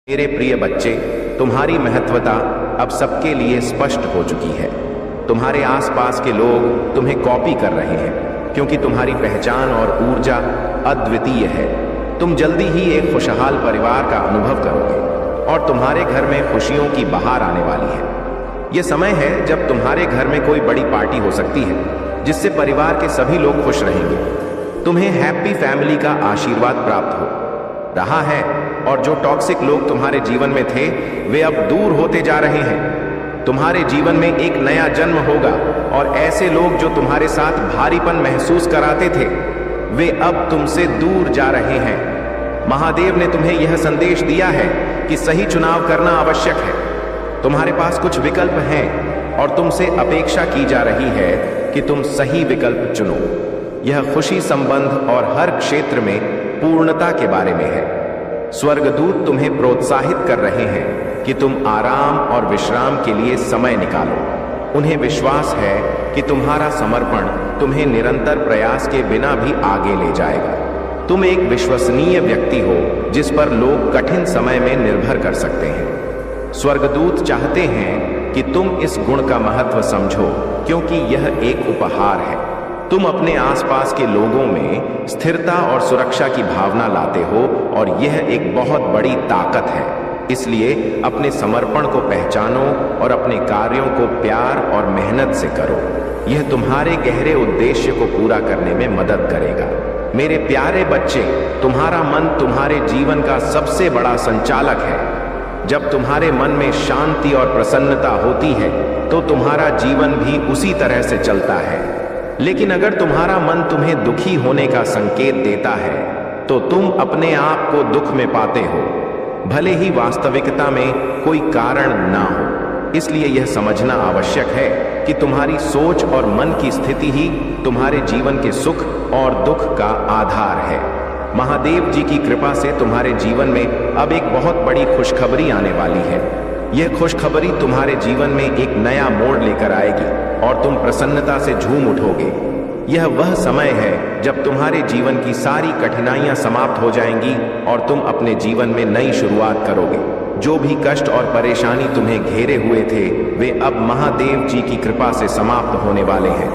मेरे प्रिय बच्चे, तुम्हारी महत्वता अब सबके लिए स्पष्ट हो चुकी है। तुम्हारे आसपास के लोग तुम्हें कॉपी कर रहे हैं क्योंकि तुम्हारी पहचान और ऊर्जा अद्वितीय है। तुम जल्दी ही एक खुशहाल परिवार का अनुभव करोगे और तुम्हारे घर में खुशियों की बहार आने वाली है। यह समय है जब तुम्हारे घर में कोई बड़ी पार्टी हो सकती है जिससे परिवार के सभी लोग खुश रहेंगे। तुम्हें हैप्पी फैमिली का आशीर्वाद प्राप्त हो रहा है और जो टॉक्सिक लोग तुम्हारे जीवन में थे वे अब दूर होते जा रहे हैं। तुम्हारे जीवन में एक नया जन्म होगा और ऐसे लोग जो तुम्हारे साथ भारीपन महसूस कराते थे वे अब तुमसे दूर जा रहे हैं। महादेव ने तुम्हें यह संदेश दिया है कि सही चुनाव करना आवश्यक है। तुम्हारे पास कुछ विकल्प हैं और तुमसे अपेक्षा की जा रही है कि तुम सही विकल्प चुनो। यह खुशी, संबंध और हर क्षेत्र में पूर्णता के बारे में है। स्वर्गदूत तुम्हें प्रोत्साहित कर रहे हैं कि तुम आराम और विश्राम के लिए समय निकालो। उन्हें विश्वास है कि तुम्हारा समर्पण तुम्हें निरंतर प्रयास के बिना भी आगे ले जाएगा। तुम एक विश्वसनीय व्यक्ति हो जिस पर लोग कठिन समय में निर्भर कर सकते हैं। स्वर्गदूत चाहते हैं कि तुम इस गुण का महत्व समझो क्योंकि यह एक उपहार है। तुम अपने आसपास के लोगों में स्थिरता और सुरक्षा की भावना लाते हो और यह एक बहुत बड़ी ताकत है। इसलिए अपने समर्पण को पहचानो और अपने कार्यों को प्यार और मेहनत से करो। यह तुम्हारे गहरे उद्देश्य को पूरा करने में मदद करेगा। मेरे प्यारे बच्चे, तुम्हारा मन तुम्हारे जीवन का सबसे बड़ा संचालक है। जब तुम्हारे मन में शांति और प्रसन्नता होती है तो तुम्हारा जीवन भी उसी तरह से चलता है। लेकिन अगर तुम्हारा मन तुम्हें दुखी होने का संकेत देता है तो तुम अपने आप को दुख में पाते हो, भले ही वास्तविकता में कोई कारण ना हो। इसलिए यह समझना आवश्यक है कि तुम्हारी सोच और मन की स्थिति ही तुम्हारे जीवन के सुख और दुख का आधार है। महादेव जी की कृपा से तुम्हारे जीवन में अब एक बहुत बड़ी खुशखबरी आने वाली है। यह खुशखबरी तुम्हारे जीवन में एक नया मोड़ लेकर आएगी और तुम प्रसन्नता से झूम उठोगे। यह वह समय है जब तुम्हारे जीवन की सारी कठिनाइयां समाप्त हो जाएंगी और तुम अपने जीवन में नई शुरुआत करोगे। जो भी कष्ट और परेशानी तुम्हें घेरे हुए थे वे अब महादेव जी की कृपा से समाप्त होने वाले हैं।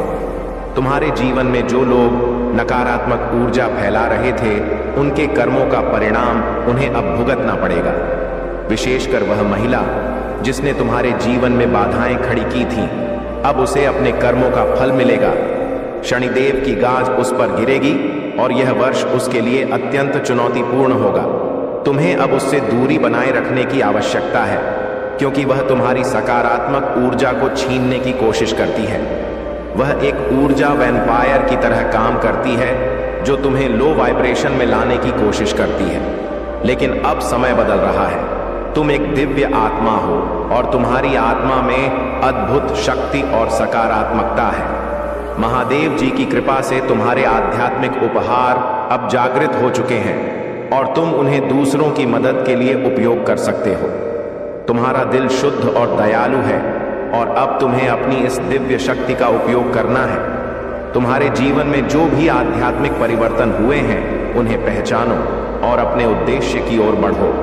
तुम्हारे जीवन में जो लोग नकारात्मक ऊर्जा फैला रहे थे उनके कर्मों का परिणाम उन्हें अब भुगतना पड़ेगा। विशेषकर वह महिला जिसने तुम्हारे जीवन में बाधाएं खड़ी की थीं, अब उसे अपने कर्मों का फल मिलेगा। शनिदेव की गाज उस पर गिरेगी और यह वर्ष उसके लिए अत्यंत चुनौतीपूर्ण होगा। तुम्हें अब उससे दूरी बनाए रखने की आवश्यकता है क्योंकि वह तुम्हारी सकारात्मक ऊर्जा को छीनने की कोशिश करती है। वह एक ऊर्जा वैम्पायर की तरह काम करती है जो तुम्हें लो वाइब्रेशन में लाने की कोशिश करती है। लेकिन अब समय बदल रहा है। तुम एक दिव्य आत्मा हो और तुम्हारी आत्मा में अद्भुत शक्ति और सकारात्मकता है। महादेव जी की कृपा से तुम्हारे आध्यात्मिक उपहार अब जागृत हो चुके हैं और तुम उन्हें दूसरों की मदद के लिए उपयोग कर सकते हो। तुम्हारा दिल शुद्ध और दयालु है और अब तुम्हें अपनी इस दिव्य शक्ति का उपयोग करना है। तुम्हारे जीवन में जो भी आध्यात्मिक परिवर्तन हुए हैं उन्हें पहचानो और अपने उद्देश्य की ओर बढ़ो।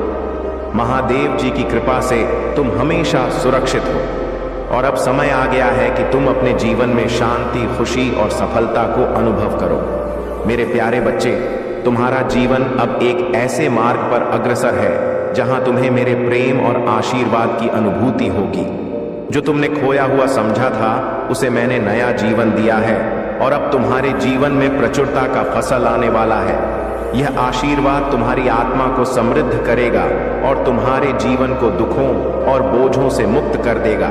महादेव जी की कृपा से तुम हमेशा सुरक्षित हो और अब समय आ गया है कि तुम अपने जीवन में शांति, खुशी और सफलता को अनुभव करो। मेरे प्यारे बच्चे, तुम्हारा जीवन अब एक ऐसे मार्ग पर अग्रसर है जहां तुम्हें मेरे प्रेम और आशीर्वाद की अनुभूति होगी। जो तुमने खोया हुआ समझा था उसे मैंने नया जीवन दिया है और अब तुम्हारे जीवन में प्रचुरता का फसल आने वाला है। यह आशीर्वाद तुम्हारी आत्मा को समृद्ध करेगा और तुम्हारे जीवन को दुखों और बोझों से मुक्त कर देगा।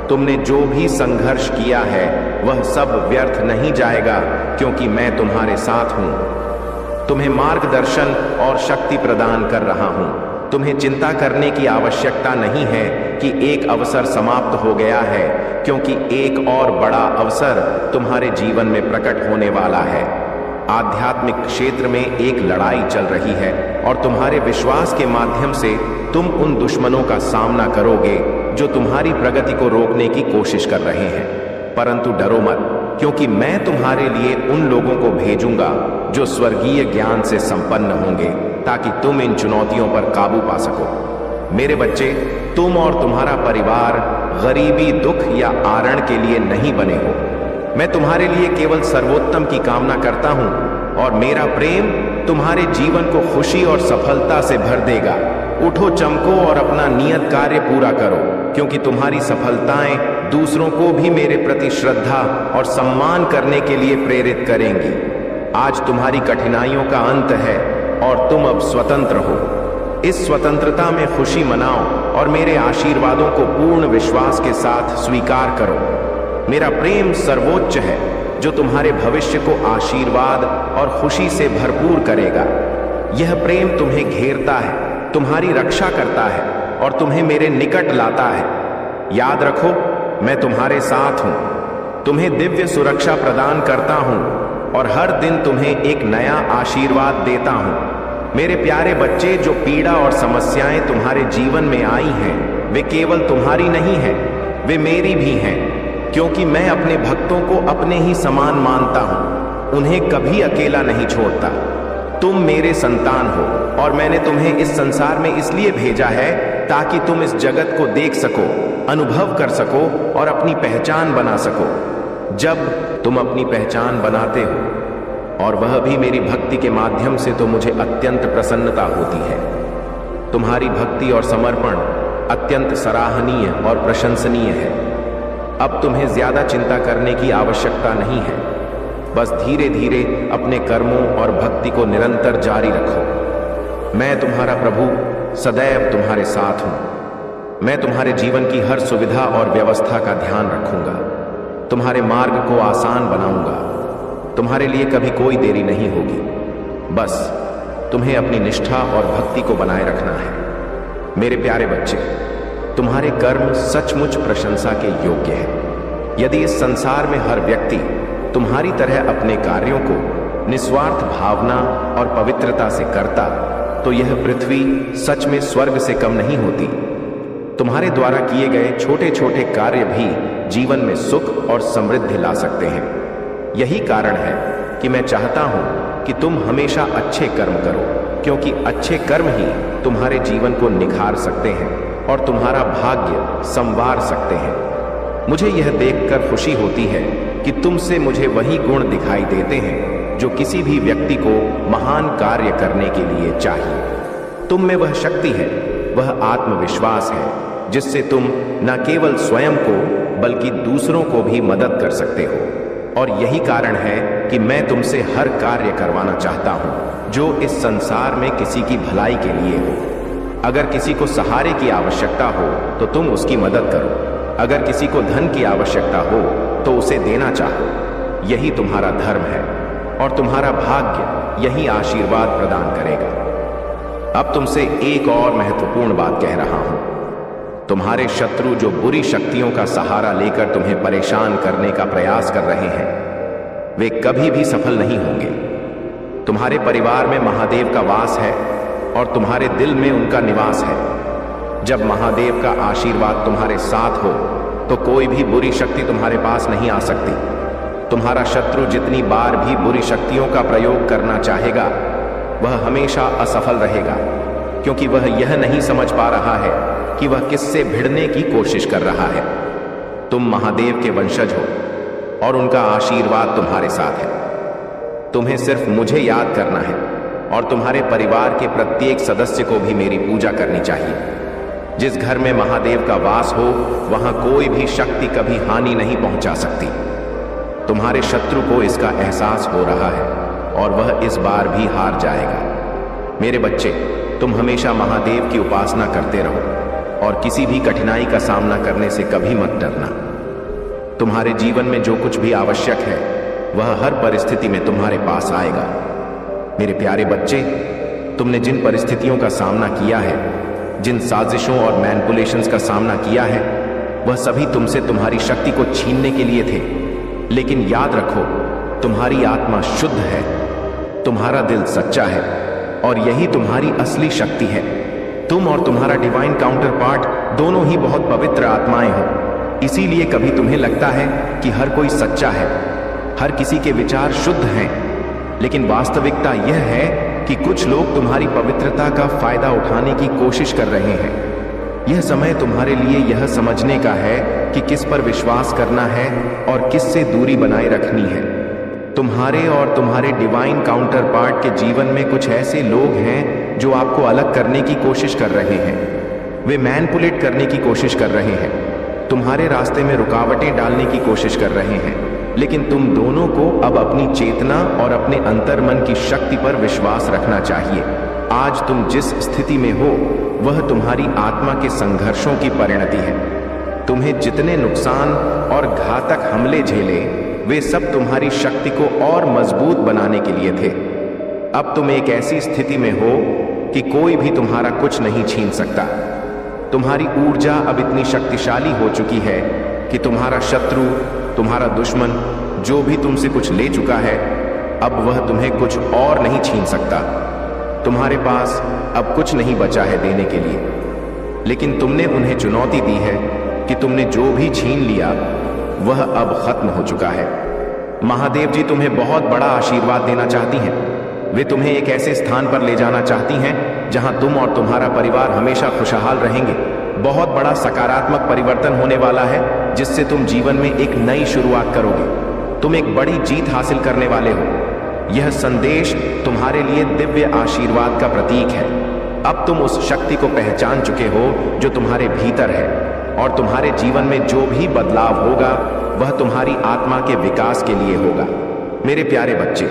तुमने जो भी संघर्ष किया है वह सब व्यर्थ नहीं जाएगा क्योंकि मैं तुम्हारे साथ हूं। तुम्हें मार्गदर्शन और शक्ति प्रदान कर रहा हूं। तुम्हें चिंता करने की आवश्यकता नहीं है कि एक अवसर समाप्त हो गया है क्योंकि एक और बड़ा अवसर तुम्हारे जीवन में प्रकट होने वाला है। आध्यात्मिक क्षेत्र में एक लड़ाई चल रही है और तुम्हारे विश्वास के माध्यम से तुम उन दुश्मनों का सामना करोगे जो तुम्हारी प्रगति को रोकने की कोशिश कर रहे हैं। परंतु डरो मत क्योंकि मैं तुम्हारे लिए उन लोगों को भेजूंगा जो स्वर्गीय ज्ञान से संपन्न होंगे ताकि तुम इन चुनौतियों पर काबू पा सको। मेरे बच्चे, तुम और तुम्हारा परिवार गरीबी, दुख या आरण के लिए नहीं बने हो। मैं तुम्हारे लिए केवल सर्वोत्तम की कामना करता हूं और मेरा प्रेम तुम्हारे जीवन को खुशी और सफलता से भर देगा। उठो, चमको और अपना नियत कार्य पूरा करो, क्योंकि तुम्हारी सफलताएं दूसरों को भी मेरे प्रति श्रद्धा और सम्मान करने के लिए प्रेरित करेंगी। आज तुम्हारी कठिनाइयों का अंत है और तुम अब स्वतंत्र हो। इस स्वतंत्रता में खुशी मनाओ और मेरे आशीर्वादों को पूर्ण विश्वास के साथ स्वीकार करो। मेरा प्रेम सर्वोच्च है, जो तुम्हारे भविष्य को आशीर्वाद और खुशी से भरपूर करेगा। यह प्रेम तुम्हें घेरता है, तुम्हारी रक्षा करता है और तुम्हें मेरे निकट लाता है। याद रखो, मैं तुम्हारे साथ हूं, तुम्हें दिव्य सुरक्षा प्रदान करता हूं और हर दिन तुम्हें एक नया आशीर्वाद देता हूं। मेरे प्यारे बच्चे, जो पीड़ा और समस्याएं तुम्हारे जीवन में आई हैं, वे केवल तुम्हारी नहीं हैं, वे मेरी भी हैं, क्योंकि मैं अपने भक्तों को अपने ही समान मानता हूं, उन्हें कभी अकेला नहीं छोड़ता। तुम मेरे संतान हो और मैंने तुम्हें इस संसार में इसलिए भेजा है ताकि तुम इस जगत को देख सको, अनुभव कर सको और अपनी पहचान बना सको। जब तुम अपनी पहचान बनाते हो, और वह भी मेरी भक्ति के माध्यम से, तो मुझे अत्यंत प्रसन्नता होती है। तुम्हारी भक्ति और समर्पण अत्यंत सराहनीय और प्रशंसनीय है। अब तुम्हें ज्यादा चिंता करने की आवश्यकता नहीं है। बस धीरे धीरे अपने कर्मों और भक्ति को निरंतर जारी रखो। मैं तुम्हारा प्रभु सदैव तुम्हारे साथ हूं। मैं तुम्हारे जीवन की हर सुविधा और व्यवस्था का ध्यान रखूंगा, तुम्हारे मार्ग को आसान बनाऊंगा। तुम्हारे लिए कभी कोई देरी नहीं होगी। बस तुम्हें अपनी निष्ठा और भक्ति को बनाए रखना है। मेरे प्यारे बच्चे, तुम्हारे कर्म सचमुच प्रशंसा के योग्य है। यदि इस संसार में हर व्यक्ति तुम्हारी तरह अपने कार्यों को निस्वार्थ भावना और पवित्रता से करता, तो यह पृथ्वी सच में स्वर्ग से कम नहीं होती। तुम्हारे द्वारा किए गए छोटे छोटे कार्य भी जीवन में सुख और समृद्धि ला सकते हैं। यही कारण है कि मैं चाहता हूं कि तुम हमेशा अच्छे कर्म करो, क्योंकि अच्छे कर्म ही तुम्हारे जीवन को निखार सकते हैं और तुम्हारा भाग्य संवार सकते हैं। मुझे यह देखकर खुशी होती है कि तुमसे मुझे वही गुण दिखाई देते हैं जो किसी भी व्यक्ति को महान कार्य करने के लिए चाहिए। तुम में वह शक्ति है, वह आत्मविश्वास है, जिससे तुम न केवल स्वयं को बल्कि दूसरों को भी मदद कर सकते हो। और यही कारण है कि मैं तुमसे हर कार्य करवाना चाहता हूं जो इस संसार में किसी की भलाई के लिए हो। अगर किसी को सहारे की आवश्यकता हो तो तुम उसकी मदद करो। अगर किसी को धन की आवश्यकता हो तो उसे देना चाहो। यही तुम्हारा धर्म है और तुम्हारा भाग्य यही आशीर्वाद प्रदान करेगा। अब तुमसे एक और महत्वपूर्ण बात कह रहा हूं। तुम्हारे शत्रु जो बुरी शक्तियों का सहारा लेकर तुम्हें परेशान करने का प्रयास कर रहे हैं, वे कभी भी सफल नहीं होंगे। तुम्हारे परिवार में महादेव का वास है और तुम्हारे दिल में उनका निवास है। जब महादेव का आशीर्वाद तुम्हारे साथ हो तो कोई भी बुरी शक्ति तुम्हारे पास नहीं आ सकती। तुम्हारा शत्रु जितनी बार भी बुरी शक्तियों का प्रयोग करना चाहेगा, वह हमेशा असफल रहेगा, क्योंकि वह यह नहीं समझ पा रहा है कि वह किससे भिड़ने की कोशिश कर रहा है। तुम महादेव के वंशज हो और उनका आशीर्वाद तुम्हारे साथ है। तुम्हें सिर्फ मुझे याद करना है और तुम्हारे परिवार के प्रत्येक सदस्य को भी मेरी पूजा करनी चाहिए। जिस घर में महादेव का वास हो, वहां कोई भी शक्ति कभी हानि नहीं पहुंचा सकती। तुम्हारे शत्रु को इसका एहसास हो रहा है और वह इस बार भी हार जाएगा। मेरे बच्चे, तुम हमेशा महादेव की उपासना करते रहो और किसी भी कठिनाई का सामना करने से कभी मत डरना। तुम्हारे जीवन में जो कुछ भी आवश्यक है, वह हर परिस्थिति में तुम्हारे पास आएगा। मेरे प्यारे बच्चे, तुमने जिन परिस्थितियों का सामना किया है, जिन साजिशों और मैनिपुलेशंस का सामना किया है, वह सभी तुमसे तुम्हारी शक्ति को छीनने के लिए थे। लेकिन याद रखो, तुम्हारी आत्मा शुद्ध है, तुम्हारा दिल सच्चा है और यही तुम्हारी असली शक्ति है। तुम और तुम्हारा डिवाइन काउंटर पार्ट दोनों ही बहुत पवित्र आत्माएं हो। इसीलिए कभी तुम्हें लगता है कि हर कोई सच्चा है, हर किसी के विचार शुद्ध हैं, लेकिन वास्तविकता यह है कि कुछ लोग तुम्हारी पवित्रता का फायदा उठाने की कोशिश कर रहे हैं। यह समय तुम्हारे लिए यह समझने का है कि किस पर विश्वास करना है और किस से दूरी बनाए रखनी है। तुम्हारे और तुम्हारे डिवाइन काउंटर पार्ट के जीवन में कुछ ऐसे लोग हैं जो आपको अलग करने की कोशिश कर रहे हैं। वे मैनिपुलेट करने की कोशिश कर रहे हैं, तुम्हारे रास्ते में रुकावटें डालने की कोशिश कर रहे हैं। लेकिन तुम दोनों को अब अपनी चेतना और अपने अंतर्मन की शक्ति पर विश्वास रखना चाहिए। आज तुम जिस स्थिति में हो वह तुम्हारी आत्मा के संघर्षों की परिणति है। तुम्हें जितने नुकसान और घातक हमले झेले वे सब तुम्हारी शक्ति को और मजबूत बनाने के लिए थे। अब तुम एक ऐसी स्थिति में हो कि कोई भी तुम्हारा कुछ नहीं छीन सकता। तुम्हारी ऊर्जा अब इतनी शक्तिशाली हो चुकी है कि तुम्हारा शत्रु, तुम्हारा दुश्मन जो भी तुमसे कुछ ले चुका है, अब वह तुम्हें कुछ और नहीं छीन सकता। तुम्हारे पास अब कुछ नहीं बचा है देने के लिए, लेकिन तुमने उन्हें चुनौती दी है कि तुमने जो भी छीन लिया वह अब खत्म हो चुका है। महादेव जी तुम्हें बहुत बड़ा आशीर्वाद देना चाहती हैं। वे तुम्हें एक ऐसे स्थान पर ले जाना चाहती हैं जहां तुम और तुम्हारा परिवार हमेशा खुशहाल रहेंगे। बहुत बड़ा सकारात्मक परिवर्तन होने वाला है जिससे तुम जीवन में एक नई शुरुआत करोगे। तुम एक बड़ी जीत हासिल करने वाले हो। यह संदेश तुम्हारे लिए दिव्य आशीर्वाद का प्रतीक है। अब तुम उस शक्ति को पहचान चुके हो जो तुम्हारे भीतर है, और तुम्हारे जीवन में जो भी बदलाव होगा वह तुम्हारी आत्मा के विकास के लिए होगा। मेरे प्यारे बच्चे,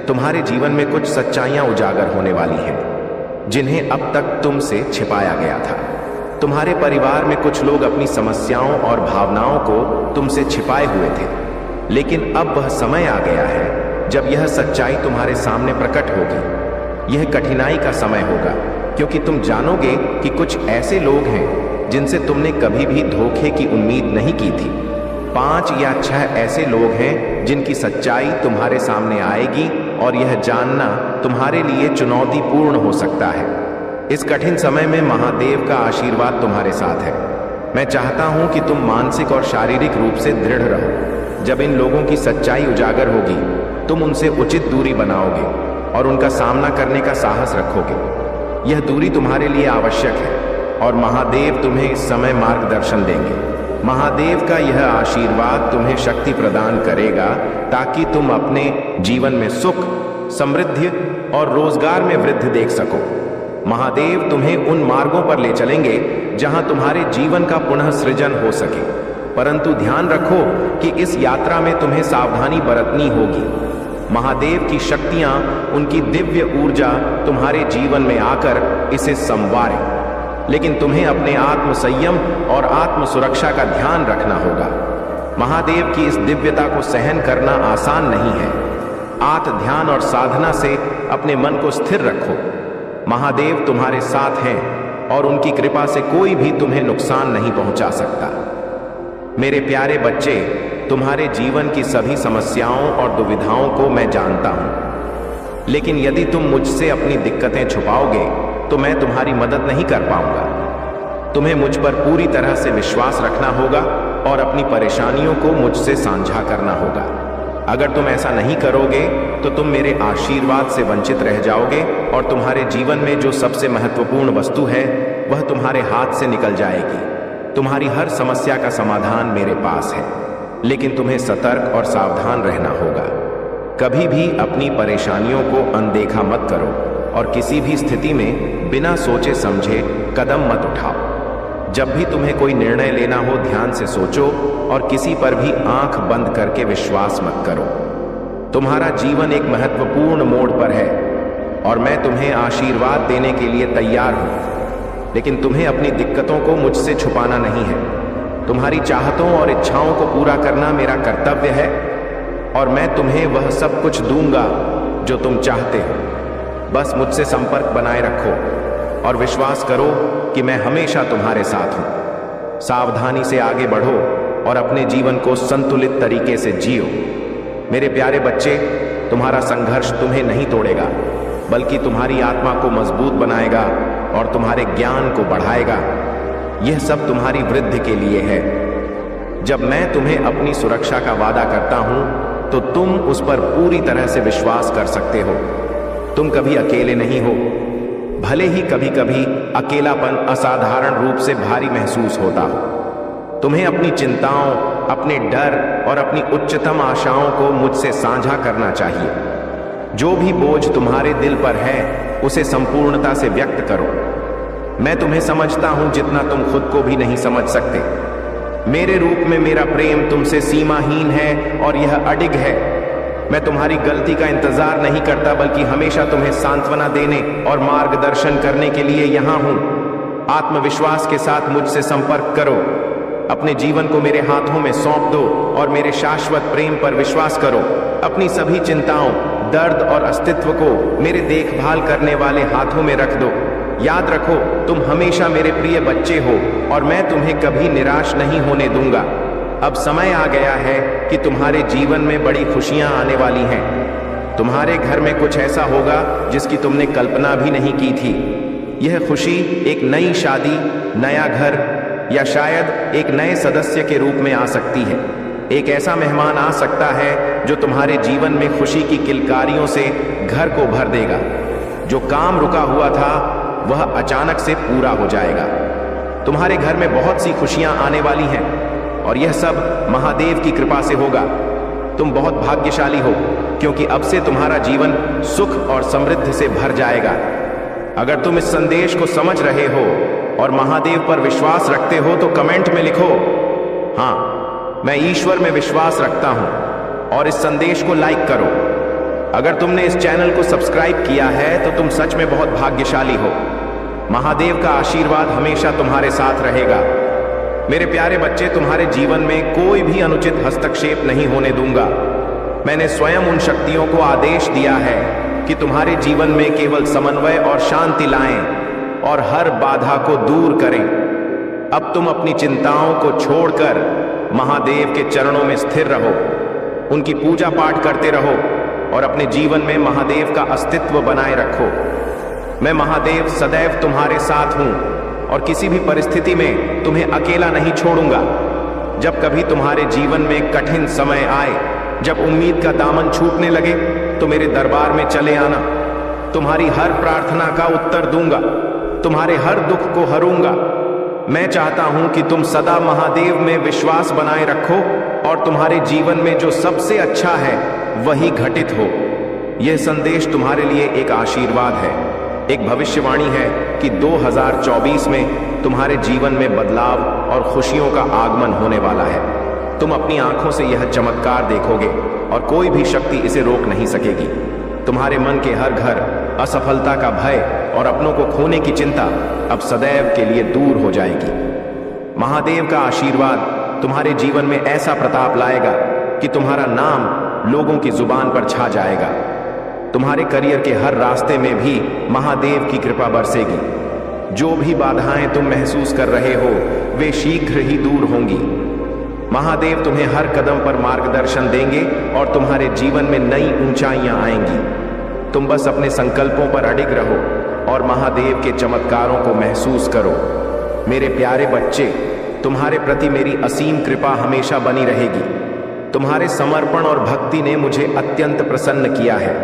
तुम्हारे जीवन में कुछ सच्चाइयां उजागर होने वाली हैं जिन्हें अब तक तुमसे छिपाया गया था। तुम्हारे परिवार में कुछ लोग अपनी समस्याओं और भावनाओं को तुमसे छिपाए हुए थे, लेकिन अब वह समय आ गया है जब यह सच्चाई तुम्हारे सामने प्रकट होगी। यह कठिनाई का समय होगा क्योंकि तुम जानोगे कि कुछ ऐसे लोग हैं जिनसे तुमने कभी भी धोखे की उम्मीद नहीं की थी। 5 या 6 ऐसे लोग हैं जिनकी सच्चाई तुम्हारे सामने आएगी और यह जानना तुम्हारे लिए चुनौतीपूर्ण हो सकता है। इस कठिन समय में महादेव का आशीर्वाद तुम्हारे साथ है। मैं चाहता हूं कि तुम मानसिक और शारीरिक रूप से दृढ़ रहो। जब इन लोगों की सच्चाई उजागर होगी तुम उनसे उचित दूरी बनाओगे और उनका सामना करने का साहस रखोगे। यह दूरी तुम्हारे लिए आवश्यक है और महादेव तुम्हें इस समय मार्गदर्शन देंगे। महादेव का यह आशीर्वाद तुम्हें शक्ति प्रदान करेगा ताकि तुम अपने जीवन में सुख, समृद्धि और रोजगार में वृद्धि देख सको। महादेव तुम्हें उन मार्गों पर ले चलेंगे जहां तुम्हारे जीवन का पुनः सृजन हो सके। परंतु ध्यान रखो कि इस यात्रा में तुम्हें सावधानी बरतनी होगी। महादेव की शक्तियां, उनकी दिव्य ऊर्जा तुम्हारे जीवन में आकर इसे संवारे, लेकिन तुम्हें अपने आत्म संयम और आत्म सुरक्षा का ध्यान रखना होगा। महादेव की इस दिव्यता को सहन करना आसान नहीं है। आत्म ध्यान और साधना से अपने मन को स्थिर रखो। महादेव तुम्हारे साथ हैं और उनकी कृपा से कोई भी तुम्हें नुकसान नहीं पहुंचा सकता। मेरे प्यारे बच्चे, तुम्हारे जीवन की सभी समस्याओं और दुविधाओं को मैं जानता हूं, लेकिन यदि तुम मुझसे अपनी दिक्कतें छुपाओगे तो मैं तुम्हारी मदद नहीं कर पाऊंगा। तुम्हें मुझ पर पूरी तरह से विश्वास रखना होगा और अपनी परेशानियों को मुझसे साझा करना होगा। अगर तुम ऐसा नहीं करोगे तो तुम मेरे आशीर्वाद से वंचित रह जाओगे और तुम्हारे जीवन में जो सबसे महत्वपूर्ण वस्तु है वह तुम्हारे हाथ से निकल जाएगी। तुम्हारी हर समस्या का समाधान मेरे पास है, लेकिन तुम्हें सतर्क और सावधान रहना होगा। कभी भी अपनी परेशानियों को अनदेखा मत करो और किसी भी स्थिति में बिना सोचे समझे कदम मत उठाओ। जब भी तुम्हें कोई निर्णय लेना हो ध्यान से सोचो और किसी पर भी आंख बंद करके विश्वास मत करो। तुम्हारा जीवन एक महत्वपूर्ण मोड़ पर है और मैं तुम्हें आशीर्वाद देने के लिए तैयार हूं, लेकिन तुम्हें अपनी दिक्कतों को मुझसे छुपाना नहीं है। तुम्हारी चाहतों और इच्छाओं को पूरा करना मेरा कर्तव्य है और मैं तुम्हें वह सब कुछ दूंगा जो तुम चाहते हो। बस मुझसे संपर्क बनाए रखो और विश्वास करो कि मैं हमेशा तुम्हारे साथ हूं। सावधानी से आगे बढ़ो और अपने जीवन को संतुलित तरीके से जियो। मेरे प्यारे बच्चे, तुम्हारा संघर्ष तुम्हें नहीं तोड़ेगा, बल्कि तुम्हारी आत्मा को मजबूत बनाएगा और तुम्हारे ज्ञान को बढ़ाएगा। यह सब तुम्हारी वृद्धि के लिए है। जब मैं तुम्हें अपनी सुरक्षा का वादा करता हूं तो तुम उस पर पूरी तरह से विश्वास कर सकते हो। तुम कभी अकेले नहीं हो। भले ही कभी कभी अकेलापन असाधारण रूप से भारी महसूस होता हो। तुम्हें अपनी चिंताओं, अपने डर और अपनी उच्चतम आशाओं को मुझसे साझा करना चाहिए। जो भी बोझ तुम्हारे दिल पर है उसे संपूर्णता से व्यक्त करो। मैं तुम्हें समझता हूं जितना तुम खुद को भी नहीं समझ सकते। मेरे रूप में मेरा प्रेम तुमसे सीमाहीन है और यह अडिग है। मैं तुम्हारी गलती का इंतजार नहीं करता, बल्कि हमेशा तुम्हें सांत्वना देने और मार्गदर्शन करने के लिए यहां हूं। आत्मविश्वास के साथ मुझसे संपर्क करो। अपने जीवन को मेरे हाथों में सौंप दो और मेरे शाश्वत प्रेम पर विश्वास करो। अपनी सभी चिंताओं, दर्द और अस्तित्व को मेरे देखभाल करने वाले हाथों में रख दो। याद रखो, तुम हमेशा मेरे प्रिय बच्चे हो और मैं तुम्हें कभी निराश नहीं होने दूंगा। अब समय आ गया है कि तुम्हारे जीवन में बड़ी खुशियां आने वाली हैं। तुम्हारे घर में कुछ ऐसा होगा जिसकी तुमने कल्पना भी नहीं की थी। यह खुशी एक नई शादी, नया घर या शायद एक नए सदस्य के रूप में आ सकती है। एक ऐसा मेहमान आ सकता है जो तुम्हारे जीवन में खुशी की किलकारियों से घर को भर देगा। जो काम रुका हुआ था वह अचानक से पूरा हो जाएगा। तुम्हारे घर में बहुत सी खुशियां आने वाली हैं और यह सब महादेव की कृपा से होगा। तुम बहुत भाग्यशाली हो, क्योंकि अब से तुम्हारा जीवन सुख और समृद्धि से भर जाएगा। अगर तुम इस संदेश को समझ रहे हो और महादेव पर विश्वास रखते हो तो कमेंट में लिखो, हाँ, मैं ईश्वर में विश्वास रखता हूं, और इस संदेश को लाइक करो। अगर तुमने इस चैनल को सब्सक्राइब किया है तो तुम सच में बहुत भाग्यशाली हो। महादेव का आशीर्वाद हमेशा तुम्हारे साथ रहेगा। मेरे प्यारे बच्चे, तुम्हारे जीवन में कोई भी अनुचित हस्तक्षेप नहीं होने दूंगा। मैंने स्वयं उन शक्तियों को आदेश दिया है कि तुम्हारे जीवन में केवल समन्वय और शांति लाएं और हर बाधा को दूर करें। अब तुम अपनी चिंताओं को छोड़कर महादेव के चरणों में स्थिर रहो, उनकी पूजा पाठ करते रहो और अपने जीवन में महादेव का अस्तित्व बनाए रखो। मैं महादेव सदैव तुम्हारे साथ हूं और किसी भी परिस्थिति में तुम्हें अकेला नहीं छोड़ूंगा। जब कभी तुम्हारे जीवन में कठिन समय आए, जब उम्मीद का दामन छूटने लगे, तो मेरे दरबार में चले आना। तुम्हारी हर प्रार्थना का उत्तर दूंगा, तुम्हारे हर दुख को हरूंगा। मैं चाहता हूं कि तुम सदा महादेव में विश्वास बनाए रखो और तुम्हारे जीवन में जो सबसे अच्छा है वही घटित हो। यह संदेश तुम्हारे लिए एक आशीर्वाद है, एक भविष्यवाणी है कि 2024 में तुम्हारे जीवन में बदलाव और खुशियों का आगमन होने वाला है। तुम अपनी आंखों से यह चमत्कार देखोगे और कोई भी शक्ति इसे रोक नहीं सकेगी। तुम्हारे मन के हर घर, असफलता का भय और अपनों को खोने की चिंता अब सदैव के लिए दूर हो जाएगी। महादेव का आशीर्वाद तुम्हारे जीवन में ऐसा प्रताप लाएगा कि तुम्हारा नाम लोगों की जुबान पर छा जाएगा। तुम्हारे करियर के हर रास्ते में भी महादेव की कृपा बरसेगी। जो भी बाधाएं तुम महसूस कर रहे हो वे शीघ्र ही दूर होंगी। महादेव तुम्हें हर कदम पर मार्गदर्शन देंगे और तुम्हारे जीवन में नई ऊंचाइयां आएंगी। तुम बस अपने संकल्पों पर अडिग रहो और महादेव के चमत्कारों को महसूस करो। मेरे प्यारे बच्चे, तुम्हारे प्रति मेरी असीम कृपा हमेशा बनी रहेगी। तुम्हारे समर्पण और भक्ति ने मुझे अत्यंत प्रसन्न किया है।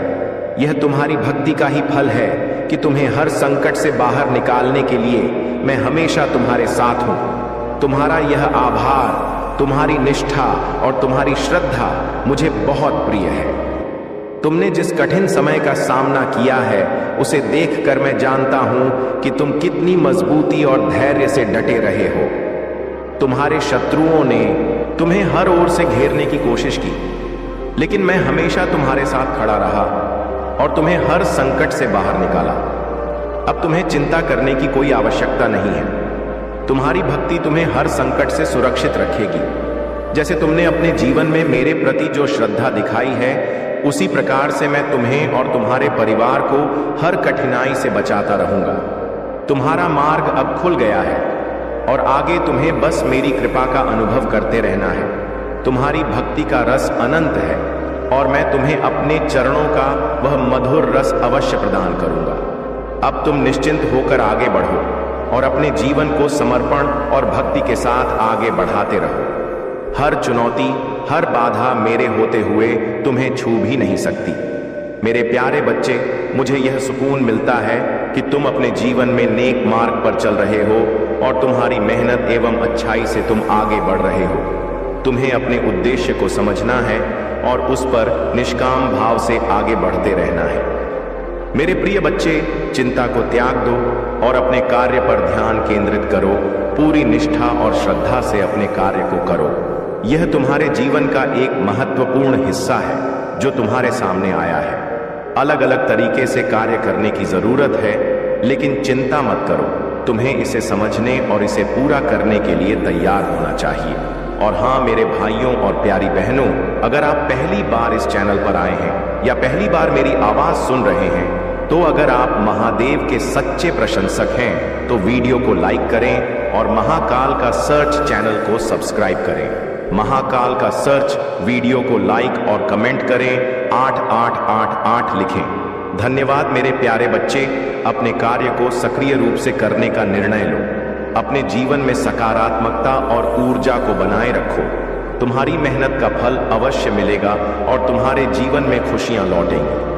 यह तुम्हारी भक्ति का ही फल है कि तुम्हें हर संकट से बाहर निकालने के लिए मैं हमेशा तुम्हारे साथ हूं। तुम्हारा यह आभार, तुम्हारी निष्ठा और तुम्हारी श्रद्धा मुझे बहुत प्रिय है। तुमने जिस कठिन समय का सामना किया है उसे देखकर मैं जानता हूं कि तुम कितनी मजबूती और धैर्य से डटे रहे हो। तुम्हारे शत्रुओं ने तुम्हें हर ओर से घेरने की कोशिश की, लेकिन मैं हमेशा तुम्हारे साथ खड़ा रहा और तुम्हें हर संकट से बाहर निकाला। अब तुम्हें चिंता करने की कोई आवश्यकता नहीं है। तुम्हारी भक्ति तुम्हें हर संकट से सुरक्षित रखेगी। जैसे तुमने अपने जीवन में मेरे प्रति जो श्रद्धा दिखाई है, उसी प्रकार से मैं तुम्हें और तुम्हारे परिवार को हर कठिनाई से बचाता रहूंगा। तुम्हारा मार्ग अब खुल गया है और आगे तुम्हें बस मेरी कृपा का अनुभव करते रहना है। तुम्हारी भक्ति का रस अनंत है और मैं तुम्हें अपने चरणों का वह मधुर रस अवश्य प्रदान करूंगा। अब तुम निश्चिंत होकर आगे बढ़ो और अपने जीवन को समर्पण और भक्ति के साथ आगे बढ़ाते रहो। हर चुनौती, हर बाधा मेरे होते हुए तुम्हें छू भी नहीं सकती। मेरे प्यारे बच्चे, मुझे यह सुकून मिलता है कि तुम अपने जीवन में नेक मार्ग पर चल रहे हो और तुम्हारी मेहनत एवं अच्छाई से तुम आगे बढ़ रहे हो। तुम्हें अपने उद्देश्य को समझना है और उस पर निष्काम भाव से आगे बढ़ते रहना है। मेरे प्रिय बच्चे, चिंता को त्याग दो और अपने कार्य पर ध्यान केंद्रित करो। पूरी निष्ठा और श्रद्धा से अपने कार्य को करो। यह तुम्हारे जीवन का एक महत्वपूर्ण हिस्सा है जो तुम्हारे सामने आया है। अलग अलग तरीके से कार्य करने की जरूरत है, लेकिन चिंता मत करो। तुम्हें इसे समझने और इसे पूरा करने के लिए तैयार होना चाहिए। और हाँ मेरे भाइयों और प्यारी बहनों, अगर आप पहली बार इस चैनल पर आए हैं या पहली बार मेरी आवाज सुन रहे हैं, तो अगर आप महादेव के सच्चे प्रशंसक हैं तो वीडियो को लाइक करें और महाकाल का सर्च चैनल को सब्सक्राइब करें। महाकाल का सर्च वीडियो को लाइक और कमेंट करें, 8888 लिखें। धन्यवाद मेरे प्यारे बच्चे। अपने कार्य को सक्रिय रूप से करने का निर्णय लो। अपने जीवन में सकारात्मकता और ऊर्जा को बनाए रखो। तुम्हारी मेहनत का फल अवश्य मिलेगा और तुम्हारे जीवन में खुशियां लौटेंगी।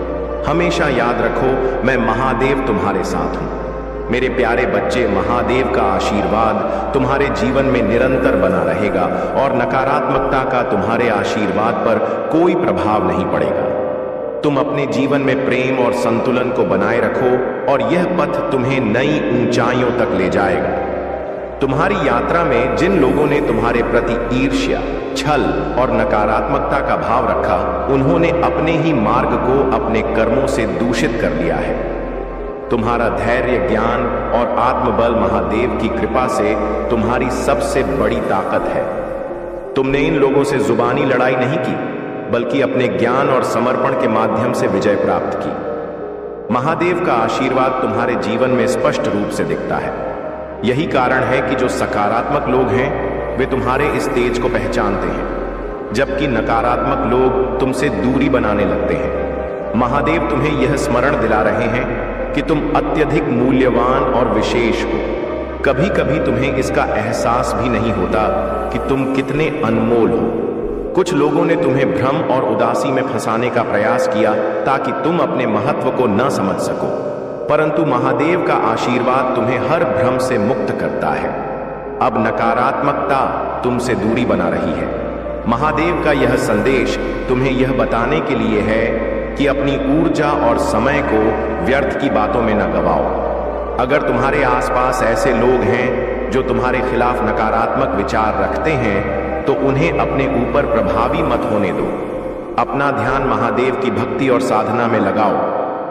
हमेशा याद रखो, मैं महादेव तुम्हारे साथ हूं। मेरे प्यारे बच्चे, महादेव का आशीर्वाद तुम्हारे जीवन में निरंतर बना रहेगा और नकारात्मकता का तुम्हारे आशीर्वाद पर कोई प्रभाव नहीं पड़ेगा। तुम अपने जीवन में प्रेम और संतुलन को बनाए रखो और यह पथ तुम्हें नई ऊंचाइयों तक ले जाएगा। तुम्हारी यात्रा में जिन लोगों ने तुम्हारे प्रति ईर्ष्या, छल और नकारात्मकता का भाव रखा, उन्होंने अपने ही मार्ग को अपने कर्मों से दूषित कर लिया है। तुम्हारा धैर्य, ज्ञान और आत्मबल महादेव की कृपा से तुम्हारी सबसे बड़ी ताकत है। तुमने इन लोगों से जुबानी लड़ाई नहीं की, बल्कि अपने ज्ञान और समर्पण के माध्यम से विजय प्राप्त की। महादेव का आशीर्वाद तुम्हारे जीवन में स्पष्ट रूप से दिखता है। यही कारण है कि जो सकारात्मक लोग हैं वे तुम्हारे इस तेज को पहचानते हैं, जबकि नकारात्मक लोग तुमसे दूरी बनाने लगते हैं। महादेव तुम्हें यह स्मरण दिला रहे हैं कि तुम अत्यधिक मूल्यवान और विशेष हो। कभी कभी तुम्हें इसका एहसास भी नहीं होता कि तुम कितने अनमोल हो। कुछ लोगों ने तुम्हें भ्रम और उदासी में फंसाने का प्रयास किया ताकि तुम अपने महत्व को न समझ सको, परंतु महादेव का आशीर्वाद तुम्हें हर भ्रम से मुक्त करता है। अब नकारात्मकता तुमसे दूरी बना रही है। महादेव का यह संदेश तुम्हें यह बताने के लिए है कि अपनी ऊर्जा और समय को व्यर्थ की बातों में न गवाओ। अगर तुम्हारे आसपास ऐसे लोग हैं जो तुम्हारे खिलाफ नकारात्मक विचार रखते हैं, तो उन्हें अपने ऊपर प्रभावी मत होने दो। अपना ध्यान महादेव की भक्ति और साधना में लगाओ।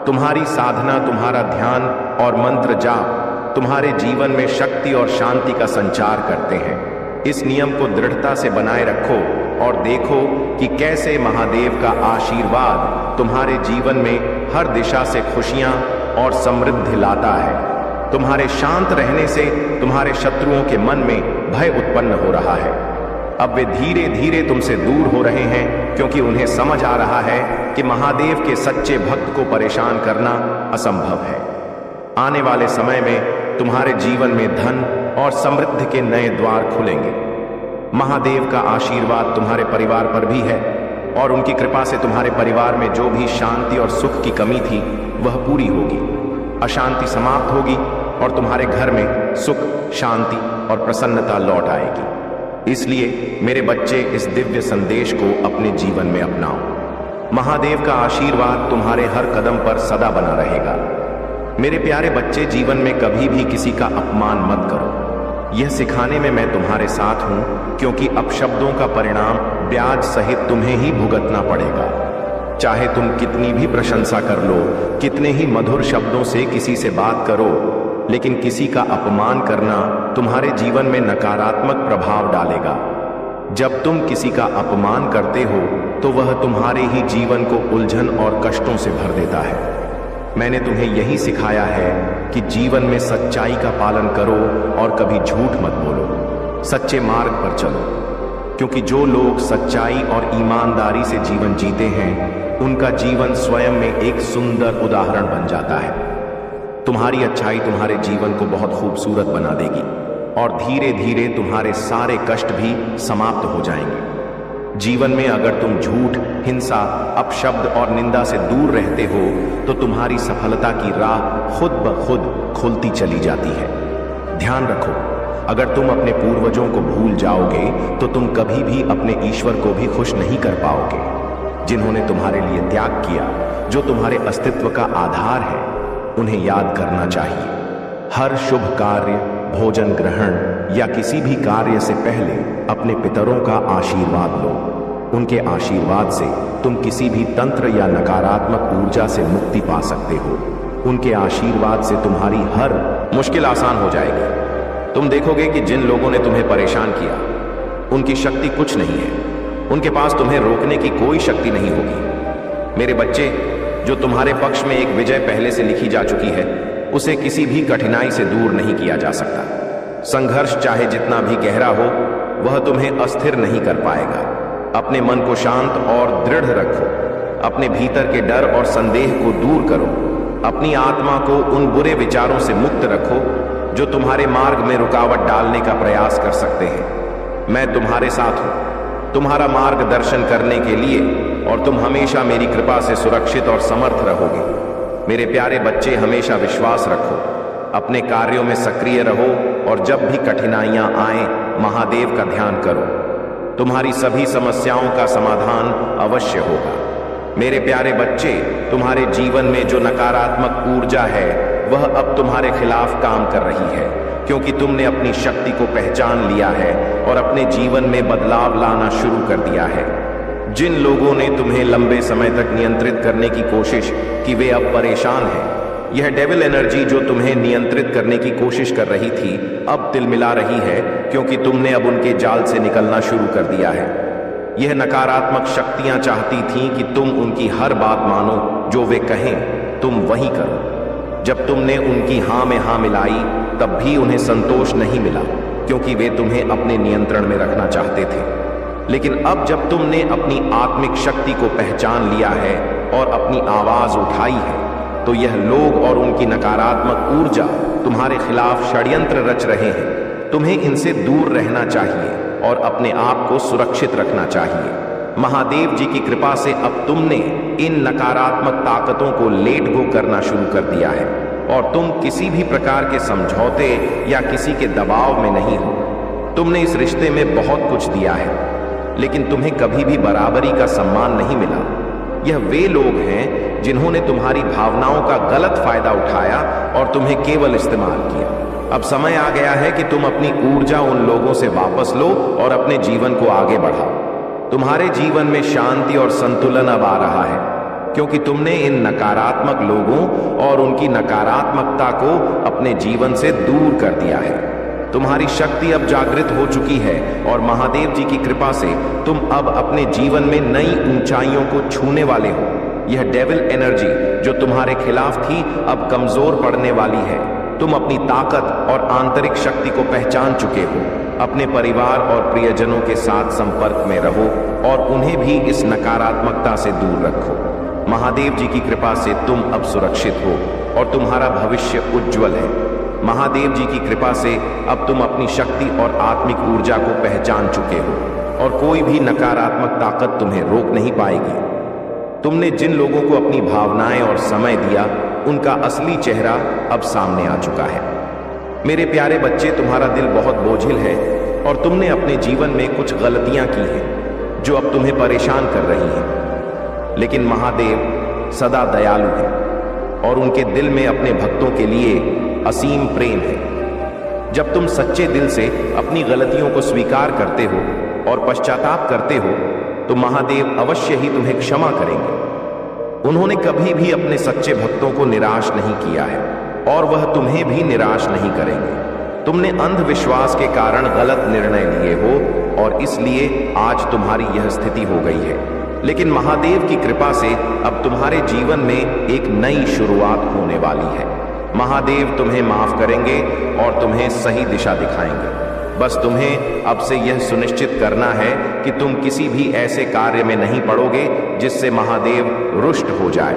तुम्हारी साधना, तुम्हारा ध्यान और मंत्र जाप तुम्हारे जीवन में शक्ति और शांति का संचार करते हैं। इस नियम को दृढ़ता से बनाए रखो और देखो कि कैसे महादेव का आशीर्वाद तुम्हारे जीवन में हर दिशा से खुशियां और समृद्धि लाता है। तुम्हारे शांत रहने से तुम्हारे शत्रुओं के मन में भय उत्पन्न हो रहा है। अब वे धीरे धीरे तुमसे दूर हो रहे हैं, क्योंकि उन्हें समझ आ रहा है कि महादेव के सच्चे भक्त को परेशान करना असंभव है। आने वाले समय में तुम्हारे जीवन में धन और समृद्धि के नए द्वार खुलेंगे। महादेव का आशीर्वाद तुम्हारे परिवार पर भी है और उनकी कृपा से तुम्हारे परिवार में जो भी शांति और सुख की कमी थी वह पूरी होगी। अशांति समाप्त होगी और तुम्हारे घर में सुख, शांति और प्रसन्नता लौट आएगी। इसलिए मेरे बच्चे, इस दिव्य संदेश को अपने जीवन में अपनाओ। महादेव का आशीर्वाद तुम्हारे हर कदम पर सदा बना रहेगा। मेरे प्यारे बच्चे, जीवन में कभी भी किसी का अपमान मत करो। यह सिखाने में मैं तुम्हारे साथ हूं, क्योंकि अपशब्दों का परिणाम ब्याज सहित तुम्हें ही भुगतना पड़ेगा। चाहे तुम कितनी भी प्रशंसा कर लो, कितने ही मधुर शब्दों से किसी से बात करो, लेकिन किसी का अपमान करना तुम्हारे जीवन में नकारात्मक प्रभाव डालेगा। जब तुम किसी का अपमान करते हो तो वह तुम्हारे ही जीवन को उलझन और कष्टों से भर देता है। मैंने तुम्हें यही सिखाया है कि जीवन में सच्चाई का पालन करो और कभी झूठ मत बोलो। सच्चे मार्ग पर चलो, क्योंकि जो लोग सच्चाई और ईमानदारी से जीवन जीते हैं, उनका जीवन स्वयं में एक सुंदर उदाहरण बन जाता है। तुम्हारी अच्छाई तुम्हारे जीवन को बहुत खूबसूरत बना देगी और धीरे धीरे तुम्हारे सारे कष्ट भी समाप्त हो जाएंगे। जीवन में अगर तुम झूठ, हिंसा, अपशब्द और निंदा से दूर रहते हो तो तुम्हारी सफलता की राह खुद ब खुद खुलती चली जाती है। ध्यान रखो, अगर तुम अपने पूर्वजों को भूल जाओगे तो तुम कभी भी अपने ईश्वर को भी खुश नहीं कर पाओगे, जिन्होंने तुम्हारे लिए त्याग किया, जो तुम्हारे अस्तित्व का आधार है। उन्हें याद करना चाहिए। हर शुभ कार्य, भोजन ग्रहण या किसी भी कार्य से पहले अपने पितरों का आशीर्वाद लो। उनके आशीर्वाद से तुम किसी भी तंत्र या नकारात्मक ऊर्जा से मुक्ति पा सकते हो। उनके आशीर्वाद से तुम्हारी हर मुश्किल आसान हो जाएगी। तुम देखोगे कि जिन लोगों ने तुम्हें परेशान किया, उनकी शक्ति कुछ नहीं है। उनके पास तुम्हें रोकने की कोई शक्ति नहीं होगी। मेरे बच्चे, जो तुम्हारे पक्ष में एक विजय पहले से लिखी जा चुकी है, उसे किसी भी कठिनाई से दूर नहीं किया जा सकता। संघर्ष चाहे जितना भी गहरा हो, वह तुम्हें अस्थिर नहीं कर पाएगा। अपने मन को शांत और दृढ़ रखो। अपने भीतर के डर और संदेह को दूर करो। अपनी आत्मा को उन बुरे विचारों से मुक्त रखो जो तुम्हारे मार्ग में रुकावट डालने का प्रयास कर सकते हैं। मैं तुम्हारे साथ हूं, तुम्हारा मार्गदर्शन करने के लिए, और तुम हमेशा मेरी कृपा से सुरक्षित और समर्थ रहोगे। मेरे प्यारे बच्चे, हमेशा विश्वास रखो, अपने कार्यों में सक्रिय रहो और जब भी कठिनाइयां आए, महादेव का ध्यान करो। तुम्हारी सभी समस्याओं का समाधान अवश्य होगा। मेरे प्यारे बच्चे, तुम्हारे जीवन में जो नकारात्मक ऊर्जा है वह अब तुम्हारे खिलाफ काम कर रही है, क्योंकि तुमने अपनी शक्ति को पहचान लिया है और अपने जीवन में बदलाव लाना शुरू कर दिया है। जिन लोगों ने तुम्हें लंबे समय तक नियंत्रित करने की कोशिश की, वे अब परेशान हैं। यह डेविल एनर्जी जो तुम्हें नियंत्रित करने की कोशिश कर रही थी, अब तिलमिला रही है, क्योंकि तुमने अब उनके जाल से निकलना शुरू कर दिया है। यह नकारात्मक शक्तियां चाहती थीं कि तुम उनकी हर बात मानो, जो वे कहें तुम वही करो। जब तुमने उनकी हां में हां मिलाई, तब भी उन्हें संतोष नहीं मिला, क्योंकि वे तुम्हें अपने नियंत्रण में रखना चाहते थे। लेकिन अब जब तुमने अपनी आत्मिक शक्ति को पहचान लिया है और अपनी आवाज उठाई है, तो यह लोग और उनकी नकारात्मक ऊर्जा तुम्हारे खिलाफ षड्यंत्र रच रहे हैं। तुम्हें इनसे दूर रहना चाहिए और अपने आप को सुरक्षित रखना चाहिए। महादेव जी की कृपा से अब तुमने इन नकारात्मक ताकतों को लेट गो करना शुरू कर दिया है और तुम किसी भी प्रकार के समझौते या किसी के दबाव में नहीं हो। तुमने इस रिश्ते में बहुत कुछ दिया है, लेकिन तुम्हें कभी भी बराबरी का सम्मान नहीं मिला। यह वे लोग हैं जिन्होंने तुम्हारी भावनाओं का गलत फायदा उठाया और तुम्हें केवल इस्तेमाल किया। अब समय आ गया है कि तुम अपनी ऊर्जा उन लोगों से वापस लो और अपने जीवन को आगे बढ़ाओ। तुम्हारे जीवन में शांति और संतुलन अब आ रहा है, क्योंकि तुमने इन नकारात्मक लोगों और उनकी नकारात्मकता को अपने जीवन से दूर कर दिया है। तुम्हारी शक्ति अब जागृत हो चुकी है और महादेव जी की कृपा से तुम अब अपने जीवन में नई ऊंचाइयों को छूने वाले हो। यह डेविल एनर्जी जो तुम्हारे खिलाफ थी, अब कमजोर पड़ने वाली है। तुम अपनी ताकत और आंतरिक शक्ति को पहचान चुके हो। अपने परिवार और प्रियजनों के साथ संपर्क में रहो और उन्हें भी इस नकारात्मकता से दूर रखो। महादेव जी की कृपा से तुम अब सुरक्षित हो और तुम्हारा भविष्य उज्जवल है। महादेव जी की कृपा से अब तुम अपनी शक्ति और आत्मिक ऊर्जा को पहचान चुके हो और कोई भी नकारात्मक ताकत तुम्हें रोक नहीं पाएगी। तुमने जिन लोगों को अपनी भावनाएं और समय दिया, उनका असली चेहरा अब सामने आ चुका है। मेरे प्यारे बच्चे, तुम्हारा दिल बहुत बोझिल है और तुमने अपने जीवन में कुछ गलतियां की हैं जो अब तुम्हें परेशान कर रही हैं। लेकिन महादेव सदा दयालु है और उनके दिल में अपने भक्तों के लिए असीम प्रेम है। जब तुम सच्चे दिल से अपनी गलतियों को स्वीकार करते हो और पश्चाताप करते हो, तो महादेव अवश्य ही तुम्हें क्षमा करेंगे। उन्होंने कभी भी अपने सच्चे भक्तों को निराश नहीं किया है और वह तुम्हें भी निराश नहीं करेंगे। तुमने अंधविश्वास के कारण गलत निर्णय लिए हो और इसलिए आज तुम्हारी यह स्थिति हो गई है। लेकिन महादेव की कृपा से अब तुम्हारे जीवन में एक नई शुरुआत होने वाली है। महादेव तुम्हें माफ करेंगे और तुम्हें सही दिशा दिखाएंगे। बस तुम्हें अब से यह सुनिश्चित करना है कि तुम किसी भी ऐसे कार्य में नहीं पड़ोगे जिससे महादेव रुष्ट हो जाए।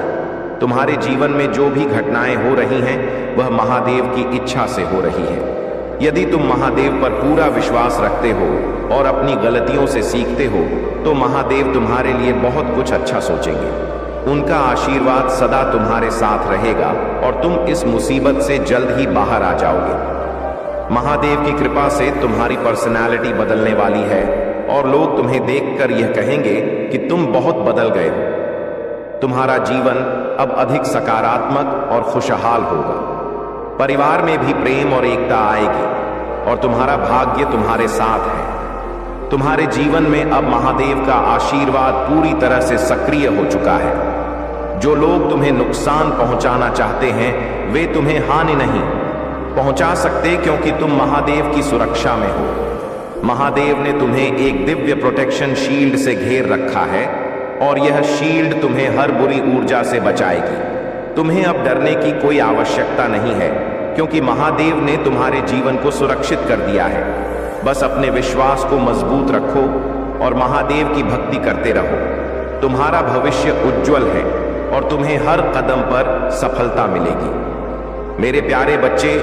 तुम्हारे जीवन में जो भी घटनाएं हो रही हैं, वह महादेव की इच्छा से हो रही है। यदि तुम महादेव पर पूरा विश्वास रखते हो और अपनी गलतियों से सीखते हो तो महादेव तुम्हारे लिए बहुत कुछ अच्छा सोचेंगे। उनका आशीर्वाद सदा तुम्हारे साथ रहेगा और तुम इस मुसीबत से जल्द ही बाहर आ जाओगे। महादेव की कृपा से तुम्हारी पर्सनालिटी बदलने वाली है और लोग तुम्हें देखकर यह कहेंगे कि तुम बहुत बदल गए हो। तुम्हारा जीवन अब अधिक सकारात्मक और खुशहाल होगा। परिवार में भी प्रेम और एकता आएगी और तुम्हारा भाग्य तुम्हारे साथ है। तुम्हारे जीवन में अब महादेव का आशीर्वाद पूरी तरह से सक्रिय हो चुका है। जो लोग तुम्हें नुकसान पहुंचाना चाहते हैं वे तुम्हें हानि नहीं पहुंचा सकते, क्योंकि तुम महादेव की सुरक्षा में हो। महादेव ने तुम्हें एक दिव्य प्रोटेक्शन शील्ड से घेर रखा है और यह शील्ड तुम्हें हर बुरी ऊर्जा से बचाएगी। तुम्हें अब डरने की कोई आवश्यकता नहीं है, क्योंकि महादेव ने तुम्हारे जीवन को सुरक्षित कर दिया है। बस अपने विश्वास को मजबूत रखो और महादेव की भक्ति करते रहो। तुम्हारा भविष्य उज्जवल है और तुम्हें हर कदम पर सफलता मिलेगी। मेरे प्यारे बच्चे,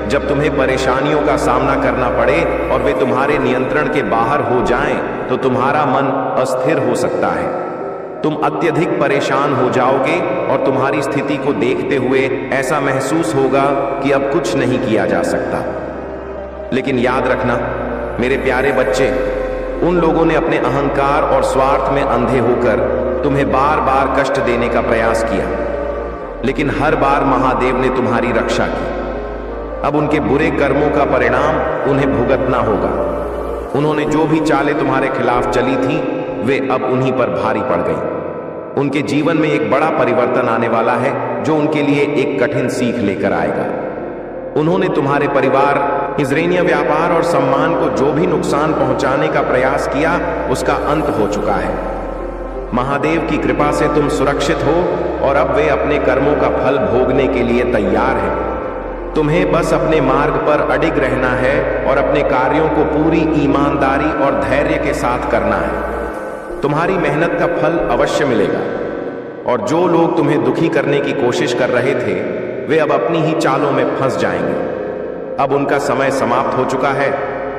जब तुम्हें परेशानियों का सामना करना पड़े और वे तुम्हारे नियंत्रण के बाहर हो जाएं, तो तुम्हारा मन अस्थिर हो सकता है। तुम अत्यधिक परेशान हो जाओगे और तुम्हारी स्थिति को देखते हुए ऐसा महसूस होगा कि अब कुछ नहीं किया जा सकता। लेकिन याद रखना मेरे प्यारे बच्चे, उन लोगों ने अपने अहंकार और स्वार्थ में अंधे होकर तुम्हें बार बार कष्ट देने का प्रयास किया, लेकिन हर बार महादेव ने तुम्हारी रक्षा की। अब उनके बुरे कर्मों का परिणाम उन्हें भुगतना होगा। उन्होंने जो भी चालें तुम्हारे खिलाफ चली थी वे अब उन्हीं पर भारी पड़ गई। उनके जीवन में एक बड़ा परिवर्तन आने वाला है जो उनके लिए एक कठिन सीख लेकर आएगा। उन्होंने तुम्हारे परिवार, इजराइलिया व्यापार और सम्मान को जो भी नुकसान पहुंचाने का प्रयास किया उसका अंत हो चुका है। महादेव की कृपा से तुम सुरक्षित हो और अब वे अपने कर्मों का फल भोगने के लिए तैयार हैं। तुम्हें बस अपने मार्ग पर अडिग रहना है और अपने कार्यों को पूरी ईमानदारी और धैर्य के साथ करना है। तुम्हारी मेहनत का फल अवश्य मिलेगा और जो लोग तुम्हें दुखी करने की कोशिश कर रहे थे वे अब अपनी ही चालों में फंस जाएंगे। अब उनका समय समाप्त हो चुका है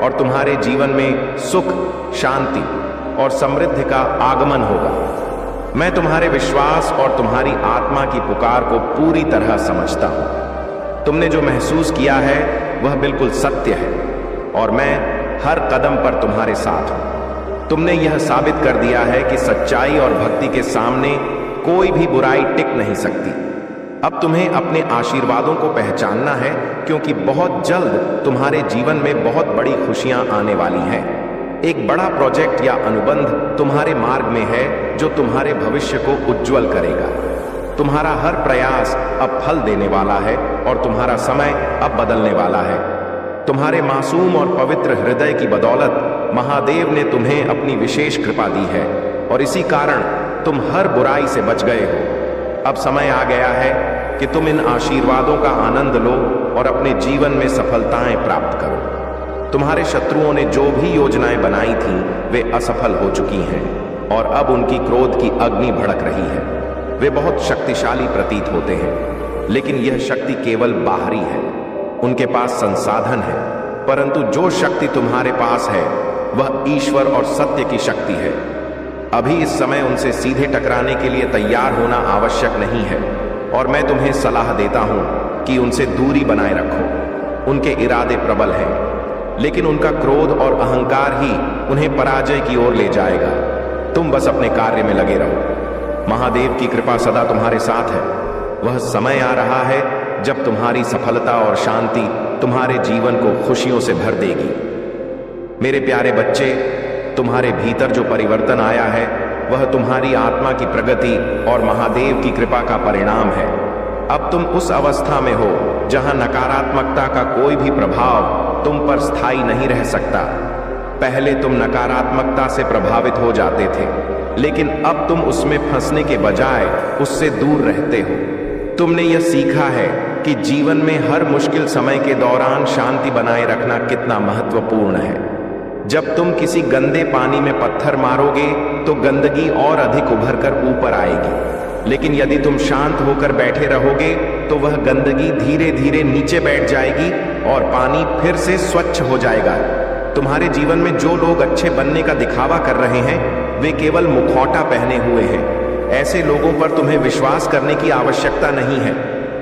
और तुम्हारे जीवन में सुख, शांति और समृद्धि का आगमन होगा। मैं तुम्हारे विश्वास और तुम्हारी आत्मा की पुकार को पूरी तरह समझता हूं। तुमने जो महसूस किया है वह बिल्कुल सत्य है और मैं हर कदम पर तुम्हारे साथ हूं। तुमने यह साबित कर दिया है कि सच्चाई और भक्ति के सामने कोई भी बुराई टिक नहीं सकती। अब तुम्हें अपने आशीर्वादों को पहचानना है, क्योंकि बहुत जल्द तुम्हारे जीवन में बहुत बड़ी खुशियां आने वाली हैं। एक बड़ा प्रोजेक्ट या अनुबंध तुम्हारे मार्ग में है जो तुम्हारे भविष्य को उज्जवल करेगा। तुम्हारा हर प्रयास अब फल देने वाला है और तुम्हारा समय अब बदलने वाला है। तुम्हारे मासूम और पवित्र हृदय की बदौलत महादेव ने तुम्हें अपनी विशेष कृपा दी है और इसी कारण तुम हर बुराई से बच गए हो। अब समय आ गया है कि तुम इन आशीर्वादों का आनंद लो और अपने जीवन में सफलताएं प्राप्त करो। तुम्हारे शत्रुओं ने जो भी योजनाएं बनाई थीं वे असफल हो चुकी हैं और अब उनकी क्रोध की अग्नि भड़क रही है। वे बहुत शक्तिशाली प्रतीत होते हैं, लेकिन यह शक्ति केवल बाहरी है। उनके पास संसाधन है, परंतु जो शक्ति तुम्हारे पास है वह ईश्वर और सत्य की शक्ति है। अभी इस समय उनसे सीधे टकराने के लिए तैयार होना आवश्यक नहीं है और मैं तुम्हें सलाह देता हूं कि उनसे दूरी बनाए रखो। उनके इरादे प्रबल हैं, लेकिन उनका क्रोध और अहंकार ही उन्हें पराजय की ओर ले जाएगा। तुम बस अपने कार्य में लगे रहो। महादेव की कृपा सदा तुम्हारे साथ है। वह समय आ रहा है जब तुम्हारी सफलता और शांति तुम्हारे जीवन को खुशियों से भर देगी। मेरे प्यारे बच्चे, तुम्हारे भीतर जो परिवर्तन आया है वह तुम्हारी आत्मा की प्रगति और महादेव की कृपा का परिणाम है। अब तुम उस अवस्था में हो जहां नकारात्मकता का कोई भी प्रभाव तुम पर स्थायी नहीं रह सकता। पहले तुम नकारात्मकता से प्रभावित हो जाते थे, लेकिन अब तुम उसमें फंसने के बजाय उससे दूर रहते हो। तुमने यह सीखा है कि जीवन में हर मुश्किल समय के दौरान शांति बनाए रखना कितना महत्वपूर्ण है। जब तुम किसी गंदे पानी में पत्थर मारोगे तो गंदगी और अधिक उभर कर ऊपर आएगी, लेकिन यदि तुम शांत होकर बैठे रहोगे तो वह गंदगी धीरे धीरे नीचे बैठ जाएगी और पानी फिर से स्वच्छ हो जाएगा। तुम्हारे जीवन में जो लोग अच्छे बनने का दिखावा कर रहे हैं वे केवल मुखौटा पहने हुए हैं। ऐसे लोगों पर तुम्हें विश्वास करने की आवश्यकता नहीं है।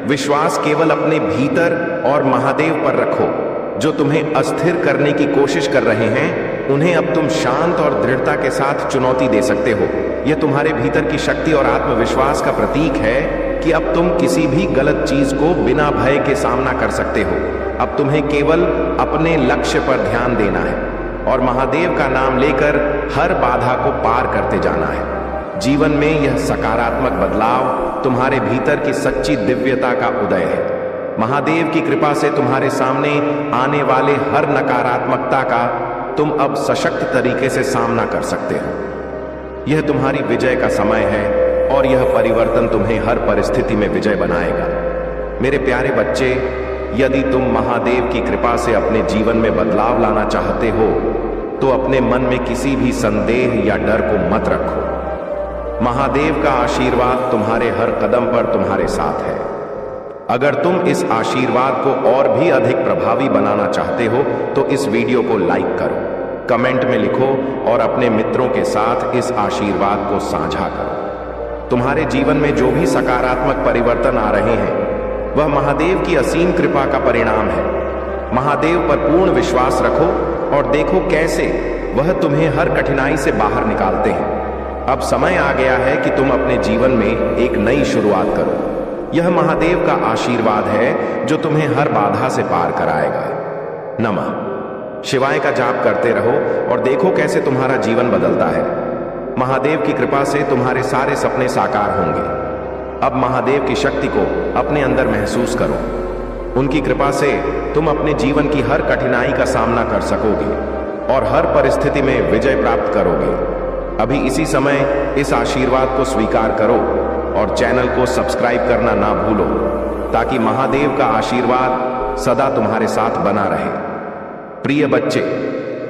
विश्वास केवल अपने भीतर और महादेव पर रखो। जो तुम्हें अस्थिर करने की कोशिश कर रहे हैं उन्हें अब तुम शांत और दृढ़ता के साथ चुनौती दे सकते हो। यह तुम्हारे भीतर की शक्ति और आत्मविश्वास का प्रतीक है कि अब तुम किसी भी गलत चीज को बिना भय के सामना कर सकते हो। अब तुम्हें केवल अपने लक्ष्य पर ध्यान देना है और महादेव का नाम लेकर हर बाधा को पार करते जाना है। जीवन में यह सकारात्मक बदलाव तुम्हारे भीतर की सच्ची दिव्यता का उदय है। महादेव की कृपा से तुम्हारे सामने आने वाले हर नकारात्मकता का तुम अब सशक्त तरीके से सामना कर सकते हो। यह तुम्हारी विजय का समय है और यह परिवर्तन तुम्हें हर परिस्थिति में विजय बनाएगा। मेरे प्यारे बच्चे, यदि तुम महादेव की कृपा से अपने जीवन में बदलाव लाना चाहते हो तो अपने मन में किसी भी संदेह या डर को मत रखो। महादेव का आशीर्वाद तुम्हारे हर कदम पर तुम्हारे साथ है। अगर तुम इस आशीर्वाद को और भी अधिक प्रभावी बनाना चाहते हो तो इस वीडियो को लाइक करो, कमेंट में लिखो और अपने मित्रों के साथ इस आशीर्वाद को साझा करो। तुम्हारे जीवन में जो भी सकारात्मक परिवर्तन आ रहे हैं वह महादेव की असीम कृपा का परिणाम है। महादेव पर पूर्ण विश्वास रखो और देखो कैसे वह तुम्हें हर कठिनाई से बाहर निकालते हैं। अब समय आ गया है कि तुम अपने जीवन में एक नई शुरुआत करो। यह महादेव का आशीर्वाद है जो तुम्हें हर बाधा से पार कराएगा। नमः शिवाय का जाप करते रहो और देखो कैसे तुम्हारा जीवन बदलता है। महादेव की कृपा से तुम्हारे सारे सपने साकार होंगे। अब महादेव की शक्ति को अपने अंदर महसूस करो। उनकी कृपा से तुम अपने जीवन की हर कठिनाई का सामना कर सकोगे और हर परिस्थिति में विजय प्राप्त करोगे। अभी इसी समय इस आशीर्वाद को स्वीकार करो और चैनल को सब्सक्राइब करना ना भूलो ताकि महादेव का आशीर्वाद सदा तुम्हारे साथ बना रहे। प्रिय बच्चे,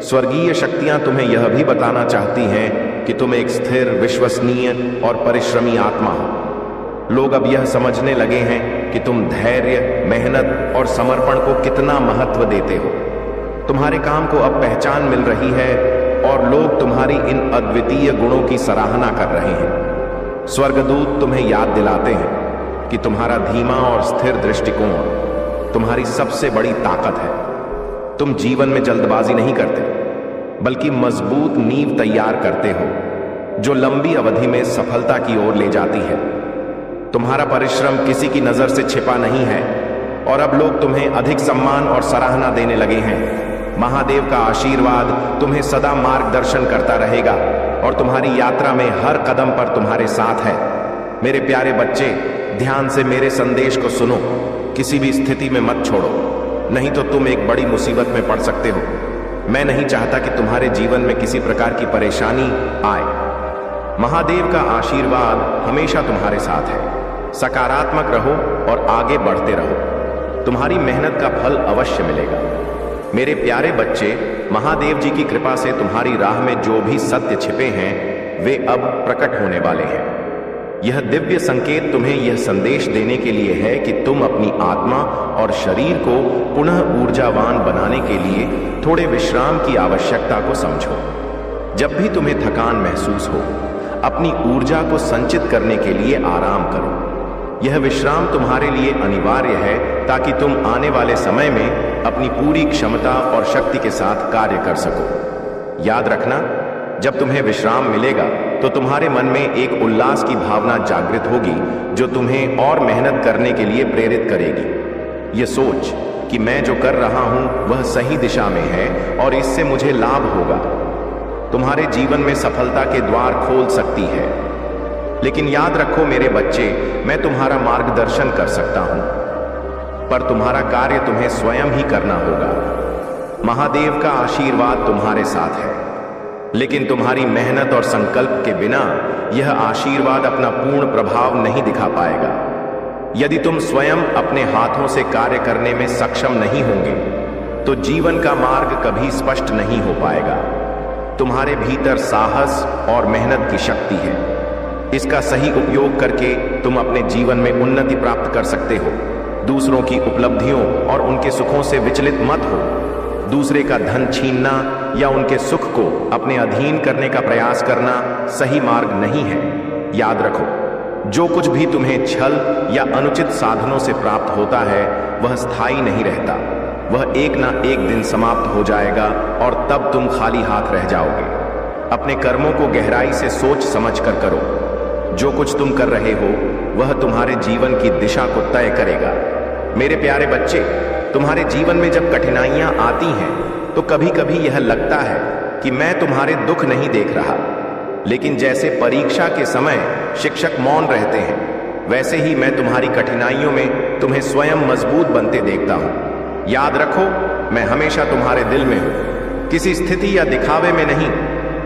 स्वर्गीय शक्तियां तुम्हें यह भी बताना चाहती हैं कि तुम एक स्थिर, विश्वसनीय और परिश्रमी आत्मा हो। लोग अब यह समझने लगे हैं कि तुम धैर्य, मेहनत और समर्पण को कितना महत्व देते हो। तुम्हारे काम को अब पहचान मिल रही है और लोग तुम्हारी इन अद्वितीय गुणों की सराहना कर रहे हैं। स्वर्गदूत तुम्हें याद दिलाते हैं कि तुम्हारा धीमा और स्थिर दृष्टिकोण तुम्हारी सबसे बड़ी ताकत है। तुम जीवन में जल्दबाजी नहीं करते बल्कि मजबूत नींव तैयार करते हो जो लंबी अवधि में सफलता की ओर ले जाती है। तुम्हारा परिश्रम किसी की नजर से छिपा नहीं है और अब लोग तुम्हें अधिक सम्मान और सराहना देने लगे हैं। महादेव का आशीर्वाद तुम्हें सदा मार्गदर्शन करता रहेगा और तुम्हारी यात्रा में हर कदम पर तुम्हारे साथ है। मेरे प्यारे बच्चे, ध्यान से मेरे संदेश को सुनो। किसी भी स्थिति में मत छोड़ो, नहीं तो तुम एक बड़ी मुसीबत में पड़ सकते हो। मैं नहीं चाहता कि तुम्हारे जीवन में किसी प्रकार की परेशानी आए। महादेव का आशीर्वाद हमेशा तुम्हारे साथ है। सकारात्मक रहो और आगे बढ़ते रहो। तुम्हारी मेहनत का फल अवश्य मिलेगा। मेरे प्यारे बच्चे, महादेव जी की कृपा से तुम्हारी राह में जो भी सत्य छिपे हैं वे अब प्रकट होने वाले हैं। यह दिव्य संकेत तुम्हें यह संदेश देने के लिए है कि तुम अपनी आत्मा और शरीर को पुनः ऊर्जावान बनाने के लिए थोड़े विश्राम की आवश्यकता को समझो। जब भी तुम्हें थकान महसूस हो, अपनी ऊर्जा को संचित करने के लिए आराम करो। यह विश्राम तुम्हारे लिए अनिवार्य है ताकि तुम आने वाले समय में अपनी पूरी क्षमता और शक्ति के साथ कार्य कर सको। याद रखना, जब तुम्हें विश्राम मिलेगा तो तुम्हारे मन में एक उल्लास की भावना जागृत होगी जो तुम्हें और मेहनत करने के लिए प्रेरित करेगी। यह सोच कि मैं जो कर रहा हूं वह सही दिशा में है और इससे मुझे लाभ होगा, तुम्हारे जीवन में सफलता के द्वार खोल सकती है। लेकिन याद रखो मेरे बच्चे, मैं तुम्हारा मार्गदर्शन कर सकता हूं पर तुम्हारा कार्य तुम्हें स्वयं ही करना होगा। महादेव का आशीर्वाद तुम्हारे साथ है, लेकिन तुम्हारी मेहनत और संकल्प के बिना यह आशीर्वाद अपना पूर्ण प्रभाव नहीं दिखा पाएगा। यदि तुम स्वयं अपने हाथों से कार्य करने में सक्षम नहीं होंगे तो जीवन का मार्ग कभी स्पष्ट नहीं हो पाएगा। तुम्हारे भीतर साहस और मेहनत की शक्ति है। इसका सही उपयोग करके तुम अपने जीवन में उन्नति प्राप्त कर सकते हो। दूसरों की उपलब्धियों और उनके सुखों से विचलित मत हो। दूसरे का धन छीनना या उनके सुख को अपने अधीन करने का प्रयास करना सही मार्ग नहीं है। याद रखो, जो कुछ भी तुम्हें छल या अनुचित साधनों से प्राप्त होता है वह स्थायी नहीं रहता। वह एक ना एक दिन समाप्त हो जाएगा और तब तुम खाली हाथ रह जाओगे। अपने कर्मों को गहराई से सोच समझ कर करो। जो कुछ तुम कर रहे हो वह तुम्हारे जीवन की दिशा को तय करेगा। मेरे प्यारे बच्चे, तुम्हारे जीवन में जब कठिनाइयां आती हैं तो कभी कभी यह लगता है कि मैं तुम्हारे दुख नहीं देख रहा, लेकिन जैसे परीक्षा के समय शिक्षक मौन रहते हैं, वैसे ही मैं तुम्हारी कठिनाइयों में तुम्हें स्वयं मजबूत बनते देखता हूं। याद रखो, मैं हमेशा तुम्हारे दिल में हूं, किसी स्थिति या दिखावे में नहीं।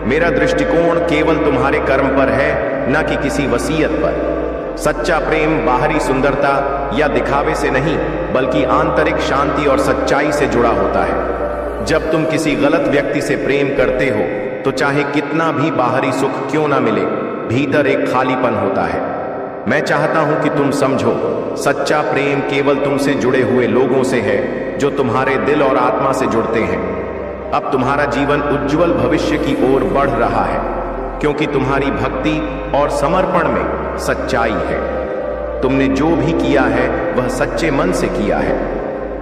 मेरा दृष्टिकोण केवल तुम्हारे कर्म पर है, न कि किसी वसीयत पर। सच्चा प्रेम बाहरी सुंदरता या दिखावे से नहीं, बल्कि आंतरिक शांति और सच्चाई से जुड़ा होता है। जब तुम किसी गलत व्यक्ति से प्रेम करते हो तो चाहे कितना भी बाहरी सुख क्यों ना मिले, भीतर एक खालीपन होता है। मैं चाहता हूं कि तुम समझो, सच्चा प्रेम केवल तुमसे जुड़े हुए लोगों से है जो तुम्हारे दिल और आत्मा से जुड़ते हैं। अब तुम्हारा जीवन उज्जवल भविष्य की ओर बढ़ रहा है, क्योंकि तुम्हारी भक्ति और समर्पण में सच्चाई है। तुमने जो भी किया है वह सच्चे मन से किया है।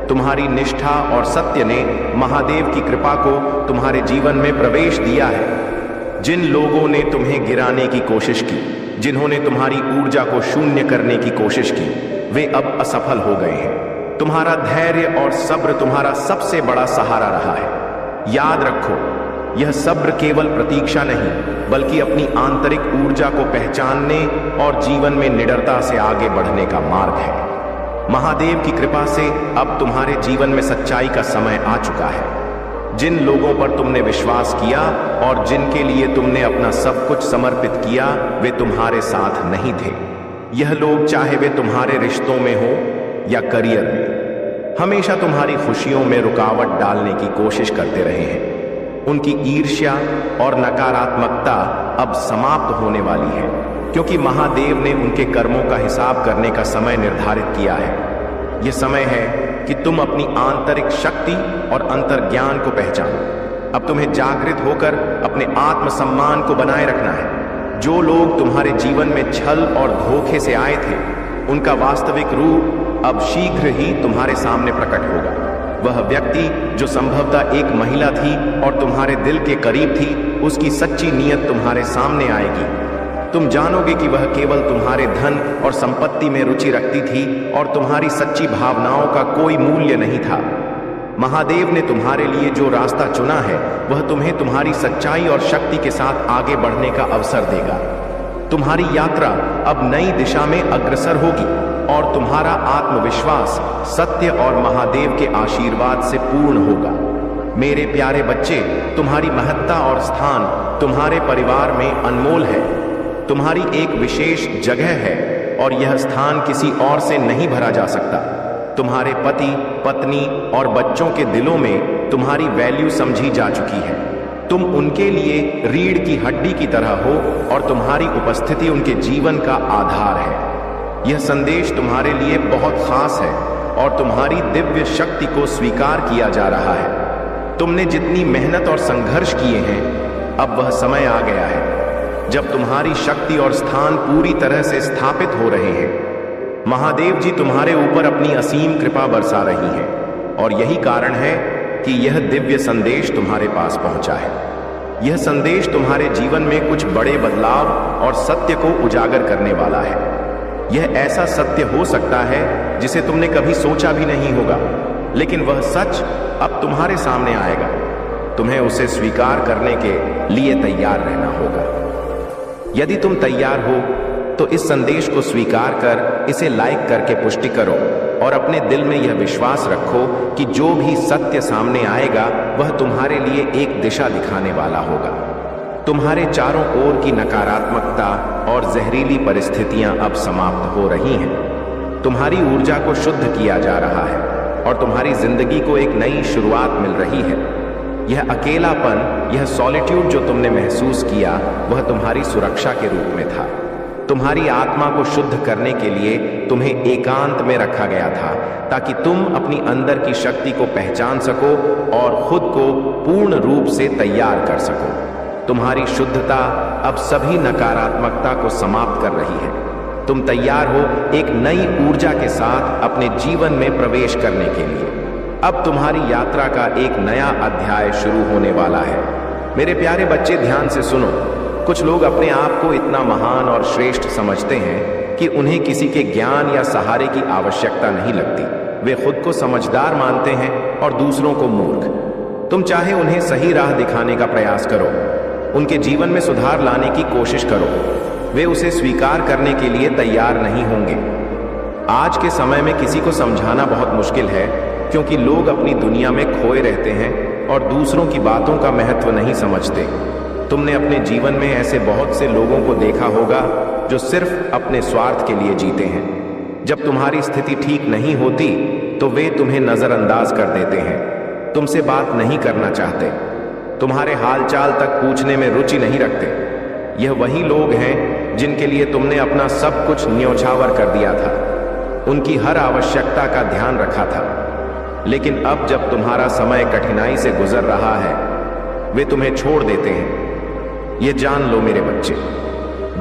तुम्हारी निष्ठा और सत्य ने महादेव की कृपा को तुम्हारे जीवन में प्रवेश दिया है। जिन लोगों ने तुम्हें गिराने की कोशिश की, जिन्होंने तुम्हारी ऊर्जा को शून्य करने की कोशिश की, वे अब असफल हो गए हैं। तुम्हारा धैर्य और सब्र तुम्हारा सबसे बड़ा सहारा रहा है। याद रखो, यह सब्र केवल प्रतीक्षा नहीं, बल्कि अपनी आंतरिक ऊर्जा को पहचानने और जीवन में निडरता से आगे बढ़ने का मार्ग है। महादेव की कृपा से अब तुम्हारे जीवन में सच्चाई का समय आ चुका है। जिन लोगों पर तुमने विश्वास किया और जिनके लिए तुमने अपना सब कुछ समर्पित किया, वे तुम्हारे साथ नहीं थे। यह लोग, चाहे वे तुम्हारे रिश्तों में हो या करियर में, हमेशा तुम्हारी खुशियों में रुकावट डालने की कोशिश करते रहे हैं। उनकी ईर्ष्या और नकारात्मकता अब समाप्त होने वाली है, क्योंकि महादेव ने उनके कर्मों का हिसाब करने का समय निर्धारित किया है। यह समय है कि तुम अपनी आंतरिक शक्ति और अंतर्ज्ञान को पहचानो। अब तुम्हें जागृत होकर अपने आत्मसम्मान को बनाए रखना है। जो लोग तुम्हारे जीवन में छल और धोखे से आए थे, उनका वास्तविक रूप अब शीघ्र ही तुम्हारे सामने प्रकट होगा। वह व्यक्ति जो संभवतः एक महिला थी और तुम्हारे दिल के करीब थी, उसकी सच्ची नीयत तुम्हारे सामने आएगी। तुम जानोगे कि वह केवल तुम्हारे धन और संपत्ति में रुचि रखती थी और तुम्हारी सच्ची भावनाओं का कोई मूल्य नहीं था। महादेव ने तुम्हारे लिए जो रास्ता चुना है, वह तुम्हें तुम्हारी सच्चाई और शक्ति के साथ आगे बढ़ने का अवसर देगा। तुम्हारी यात्रा अब नई दिशा में अग्रसर होगी और तुम्हारा आत्मविश्वास सत्य और महादेव के आशीर्वाद से पूर्ण होगा। मेरे प्यारे बच्चे, तुम्हारी महत्ता और स्थान तुम्हारे परिवार में अनमोल है। तुम्हारी एक विशेष जगह है और यह स्थान किसी और से नहीं भरा जा सकता। तुम्हारे पति, पत्नी और बच्चों के दिलों में तुम्हारी वैल्यू समझी जा चुकी है। तुम उनके लिए रीढ़ की हड्डी की तरह हो और तुम्हारी उपस्थिति उनके जीवन का आधार है। यह संदेश तुम्हारे लिए बहुत खास है और तुम्हारी दिव्य शक्ति को स्वीकार किया जा रहा है। तुमने जितनी मेहनत और संघर्ष किए हैं, अब वह समय आ गया है जब तुम्हारी शक्ति और स्थान पूरी तरह से स्थापित हो रहे हैं। महादेव जी तुम्हारे ऊपर अपनी असीम कृपा बरसा रही हैं और यही कारण है कि यह दिव्य संदेश तुम्हारे पास पहुंचा है। यह संदेश तुम्हारे जीवन में कुछ बड़े बदलाव और सत्य को उजागर करने वाला है। यह ऐसा सत्य हो सकता है जिसे तुमने कभी सोचा भी नहीं होगा, लेकिन वह सच अब तुम्हारे सामने आएगा। तुम्हें उसे स्वीकार करने के लिए तैयार रहना होगा। यदि तुम तैयार हो तो इस संदेश को स्वीकार कर इसे लाइक करके पुष्टि करो और अपने दिल में यह विश्वास रखो कि जो भी सत्य सामने आएगा वह तुम्हारे लिए एक दिशा दिखाने वाला होगा। तुम्हारे चारों ओर की नकारात्मकता और जहरीली परिस्थितियां अब समाप्त हो रही हैं। तुम्हारी ऊर्जा को शुद्ध किया जा रहा है और तुम्हारी जिंदगी को एक नई शुरुआत मिल रही है। यह अकेलापन, यह सॉलिट्यूड जो तुमने महसूस किया, वह तुम्हारी सुरक्षा के रूप में था। तुम्हारी आत्मा को शुद्ध करने के लिए तुम्हें एकांत में रखा गया था, ताकि तुम अपनी अंदर की शक्ति को पहचान सको और खुद को पूर्ण रूप से तैयार कर सको। तुम्हारी शुद्धता अब सभी नकारात्मकता को समाप्त कर रही है। तुम तैयार हो एक नई ऊर्जा के साथ अपने जीवन में प्रवेश करने के लिए। अब तुम्हारी यात्रा का एक नया अध्याय शुरू होने वाला है। मेरे प्यारे बच्चे, ध्यान से सुनो। कुछ लोग अपने आप को इतना महान और श्रेष्ठ समझते हैं कि उन्हें किसी के ज्ञान या सहारे की आवश्यकता नहीं लगती। वे खुद को समझदार मानते हैं और दूसरों को मूर्ख। तुम चाहे उन्हें सही राह दिखाने का प्रयास करो, उनके जीवन में सुधार लाने की कोशिश करो, वे उसे स्वीकार करने के लिए तैयार नहीं होंगे। आज के समय में किसी को समझाना बहुत मुश्किल है, क्योंकि लोग अपनी दुनिया में खोए रहते हैं और दूसरों की बातों का महत्व नहीं समझते। तुमने अपने जीवन में ऐसे बहुत से लोगों को देखा होगा जो सिर्फ अपने स्वार्थ के लिए जीते हैं। जब तुम्हारी स्थिति ठीक नहीं होती तो वे तुम्हें नजरअंदाज कर देते हैं, तुमसे बात नहीं करना चाहते, तुम्हारे हालचाल तक पूछने में रुचि नहीं रखते। यह वही लोग हैं जिनके लिए तुमने अपना सब कुछ न्योछावर कर दिया था, उनकी हर आवश्यकता का ध्यान रखा था। लेकिन अब जब तुम्हारा समय कठिनाई से गुजर रहा है, वे तुम्हें छोड़ देते हैं। ये जान लो मेरे बच्चे,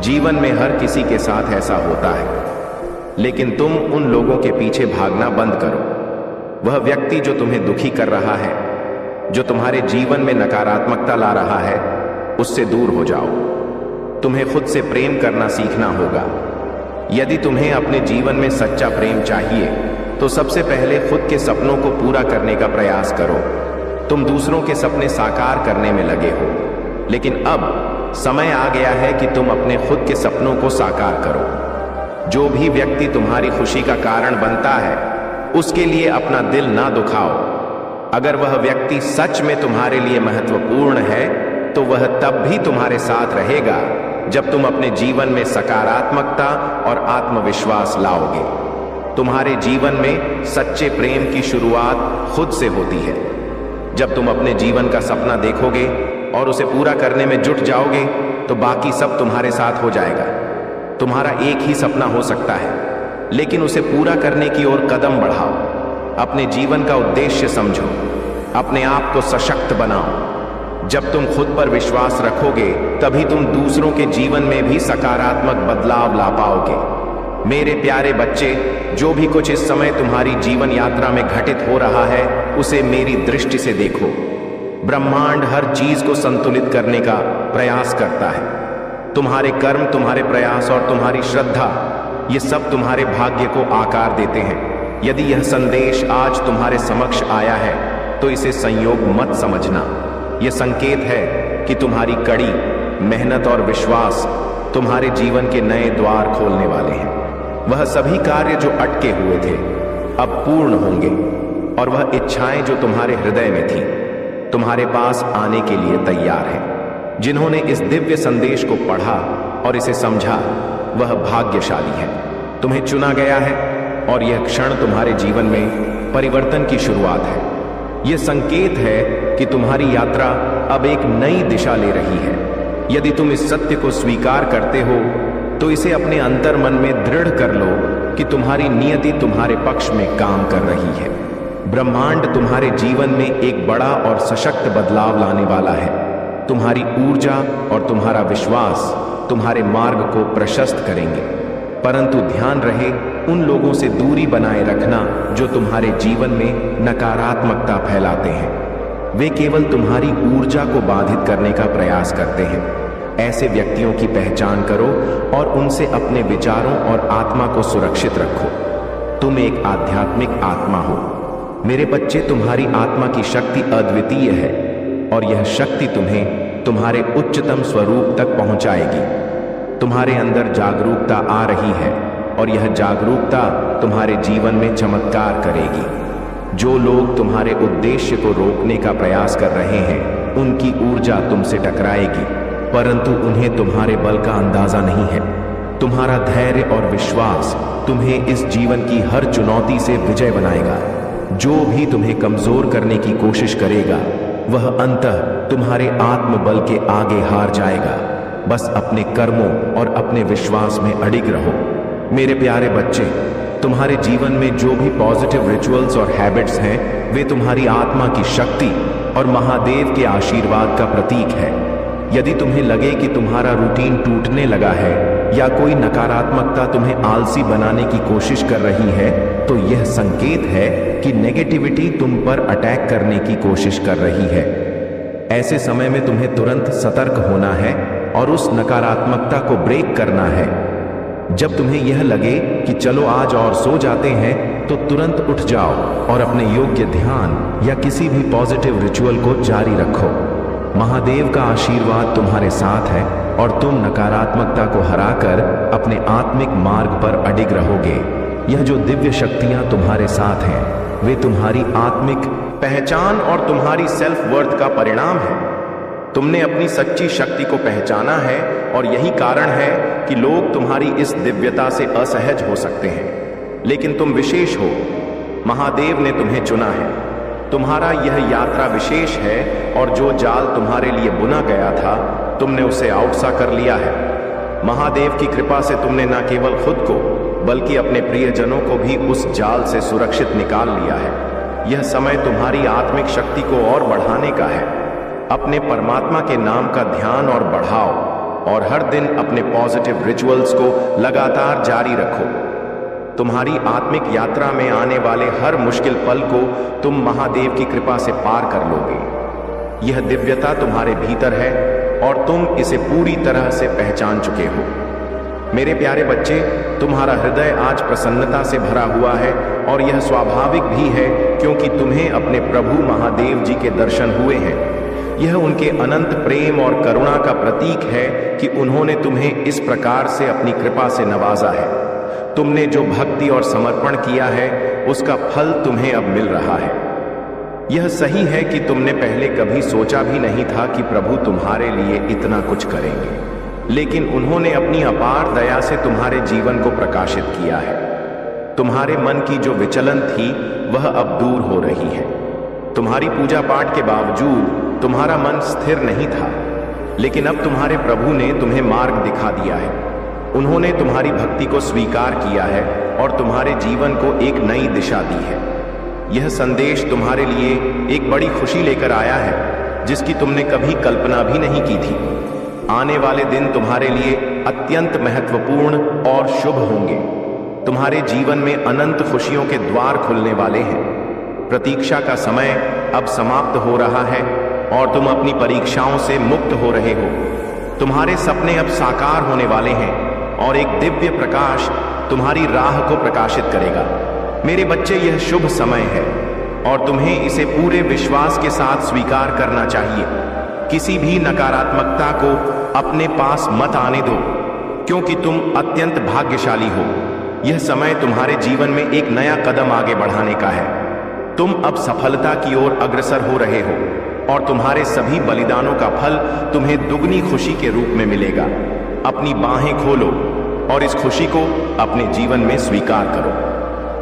जीवन में हर किसी के साथ ऐसा होता है, लेकिन तुम उन लोगों के पीछे भागना बंद करो। वह व्यक्ति जो तुम्हें दुखी कर रहा है, जो तुम्हारे जीवन में नकारात्मकता ला रहा है, उससे दूर हो जाओ। तुम्हें खुद से प्रेम करना सीखना होगा। यदि तुम्हें अपने जीवन में सच्चा प्रेम चाहिए तो सबसे पहले खुद के सपनों को पूरा करने का प्रयास करो। तुम दूसरों के सपने साकार करने में लगे हो, लेकिन अब समय आ गया है कि तुम अपने खुद के सपनों को साकार करो। जो भी व्यक्ति तुम्हारी खुशी का कारण बनता है, उसके लिए अपना दिल ना दुखाओ। अगर वह व्यक्ति सच में तुम्हारे लिए महत्वपूर्ण है, तो वह तब भी तुम्हारे साथ रहेगा जब तुम अपने जीवन में सकारात्मकता और आत्मविश्वास लाओगे। तुम्हारे जीवन में सच्चे प्रेम की शुरुआत खुद से होती है। जब तुम अपने जीवन का सपना देखोगे और उसे पूरा करने में जुट जाओगे, तो बाकी सब तुम्हारे साथ हो जाएगा। तुम्हारा एक ही सपना हो सकता है, लेकिन उसे पूरा करने की ओर कदम बढ़ाओ। अपने जीवन का उद्देश्य समझो, अपने आप को सशक्त बनाओ। जब तुम खुद पर विश्वास रखोगे, तभी तुम दूसरों के जीवन में भी सकारात्मक बदलाव ला पाओगे। मेरे प्यारे बच्चे, जो भी कुछ इस समय तुम्हारी जीवन यात्रा में घटित हो रहा है, उसे मेरी दृष्टि से देखो। ब्रह्मांड हर चीज को संतुलित करने का प्रयास करता है। तुम्हारे कर्म, तुम्हारे प्रयास और तुम्हारी श्रद्धा, ये सब तुम्हारे भाग्य को आकार देते हैं। यदि यह संदेश आज तुम्हारे समक्ष आया है, तो इसे संयोग मत समझना। यह संकेत है कि तुम्हारी कड़ी मेहनत और विश्वास तुम्हारे जीवन के नए द्वार खोलने वाले हैं। वह सभी कार्य जो अटके हुए थे, अब पूर्ण होंगे, और वह इच्छाएं जो तुम्हारे हृदय में थी, तुम्हारे पास आने के लिए तैयार हैं। जिन्होंने इस दिव्य संदेश को पढ़ा और इसे समझा, वह भाग्यशाली है। तुम्हें चुना गया है और यह क्षण तुम्हारे जीवन में परिवर्तन की शुरुआत है। यह संकेत है कि तुम्हारी यात्रा अब एक नई दिशा ले रही है। यदि तुम इस सत्य को स्वीकार करते हो, तो इसे अपने अंतर मन में दृढ़ कर लो कि तुम्हारी नियति तुम्हारे पक्ष में काम कर रही है। ब्रह्मांड तुम्हारे जीवन में एक बड़ा और सशक्त बदलाव लाने वाला है। तुम्हारी ऊर्जा और तुम्हारा विश्वास तुम्हारे मार्ग को प्रशस्त करेंगे। परंतु ध्यान रहे, उन लोगों से दूरी बनाए रखना जो तुम्हारे जीवन में नकारात्मकता फैलाते हैं। वे केवल तुम्हारी ऊर्जा को बाधित करने का प्रयास करते हैं। ऐसे व्यक्तियों की पहचान करो और उनसे अपने विचारों और आत्मा को सुरक्षित रखो। तुम एक आध्यात्मिक आत्मा हो। मेरे बच्चे, तुम्हारी आत्मा की शक्ति अद्वितीय है और यह शक्ति तुम्हें तुम्हारे उच्चतम स्वरूप तक पहुंचाएगी। तुम्हारे अंदर जागरूकता आ रही है और यह जागरूकता तुम्हारे जीवन में चमत्कार करेगी। जो लोग तुम्हारे उद्देश्य को रोकने का प्रयास कर रहे हैं, उनकी ऊर्जा तुमसे टकराएगी, परंतु उन्हें तुम्हारे बल का अंदाजा नहीं है। तुम्हारा धैर्य और विश्वास तुम्हें इस जीवन की हर चुनौती से विजय बनाएगा। जो भी तुम्हें कमजोर करने की कोशिश करेगा, वह अंततः तुम्हारे आत्मबल के आगे हार जाएगा। बस अपने कर्मों और अपने विश्वास में अडिग रहो। मेरे प्यारे बच्चे, तुम्हारे जीवन में जो भी पॉजिटिव रिचुअल्स और हैबिट्स हैं, वे तुम्हारी आत्मा की शक्ति और महादेव के आशीर्वाद का प्रतीक है। यदि तुम्हें लगे कि तुम्हारा रूटीन टूटने लगा है या कोई नकारात्मकता तुम्हें आलसी बनाने की कोशिश कर रही है, तो यह संकेत है कि नेगेटिविटी तुम पर अटैक करने की कोशिश कर रही है। ऐसे समय में तुम्हें तुरंत सतर्क होना है और उस नकारात्मकता को ब्रेक करना है। जब तुम्हें यह लगे कि चलो आज और सो जाते हैं, तो तुरंत उठ जाओ और अपने योग्य ध्यान या किसी भी पॉजिटिव रिचुअल को जारी रखो। महादेव का आशीर्वाद तुम्हारे साथ है और तुम नकारात्मकता को हराकर अपने आत्मिक मार्ग पर अडिग रहोगे। यह जो दिव्य शक्तियां तुम्हारे साथ हैं, वे तुम्हारी आत्मिक पहचान और तुम्हारी सेल्फ वर्थ का परिणाम है। तुमने अपनी सच्ची शक्ति को पहचाना है और यही कारण है कि लोग तुम्हारी इस दिव्यता से असहज हो सकते हैं। लेकिन तुम विशेष हो, महादेव ने तुम्हें चुना है। तुम्हारा यह यात्रा विशेष है और जो जाल तुम्हारे लिए बुना गया था, तुमने उसे आउटसा कर लिया है। महादेव की कृपा से तुमने न केवल खुद को बल्कि अपने प्रियजनों को भी उस जाल से सुरक्षित निकाल लिया है। यह समय तुम्हारी आत्मिक शक्ति को और बढ़ाने का है। अपने परमात्मा के नाम का ध्यान और बढ़ाओ और हर दिन अपने पॉजिटिव रिचुअल्स को लगातार जारी रखो। तुम्हारी आत्मिक यात्रा में आने वाले हर मुश्किल पल को तुम महादेव की कृपा से पार कर लोगे। यह दिव्यता तुम्हारे भीतर है और तुम इसे पूरी तरह से पहचान चुके हो। मेरे प्यारे बच्चे, तुम्हारा हृदय आज प्रसन्नता से भरा हुआ है और यह स्वाभाविक भी है, क्योंकि तुम्हें अपने प्रभु महादेव जी के दर्शन हुए हैं। यह उनके अनंत प्रेम और करुणा का प्रतीक है कि उन्होंने तुम्हें इस प्रकार से अपनी कृपा से नवाजा है। तुमने जो भक्ति और समर्पण किया है, उसका फल तुम्हें अब मिल रहा है। यह सही है कि तुमने पहले कभी सोचा भी नहीं था कि प्रभु तुम्हारे लिए इतना कुछ करेंगे, लेकिन उन्होंने अपनी अपार दया से तुम्हारे जीवन को प्रकाशित किया है। तुम्हारे मन की जो विचलन थी, वह अब दूर हो रही है। तुम्हारी पूजा पाठ के बावजूद तुम्हारा मन स्थिर नहीं था, लेकिन अब तुम्हारे प्रभु ने तुम्हें मार्ग दिखा दिया है। उन्होंने तुम्हारी भक्ति को स्वीकार किया है और तुम्हारे जीवन को एक नई दिशा दी है। यह संदेश तुम्हारे लिए एक बड़ी खुशी लेकर आया है, जिसकी तुमने कभी कल्पना भी नहीं की थी। आने वाले दिन तुम्हारे लिए अत्यंत महत्वपूर्ण और शुभ होंगे। तुम्हारे जीवन में अनंत खुशियों के द्वार खुलने वाले हैं। प्रतीक्षा का समय अब समाप्त हो रहा है और तुम अपनी परीक्षाओं से मुक्त हो रहे हो। तुम्हारे सपने अब साकार होने वाले हैं और एक दिव्य प्रकाश तुम्हारी राह को प्रकाशित करेगा। मेरे बच्चे, यह शुभ समय है और तुम्हें इसे पूरे विश्वास के साथ स्वीकार करना चाहिए। किसी भी नकारात्मकता को अपने पास मत आने दो, क्योंकि तुम अत्यंत भाग्यशाली हो। यह समय तुम्हारे जीवन में एक नया कदम आगे बढ़ाने का है। तुम अब सफलता की ओर अग्रसर हो रहे हो और तुम्हारे सभी बलिदानों का फल तुम्हें दुगनी खुशी के रूप में मिलेगा। अपनी बाहें खोलो और इस खुशी को अपने जीवन में स्वीकार करो।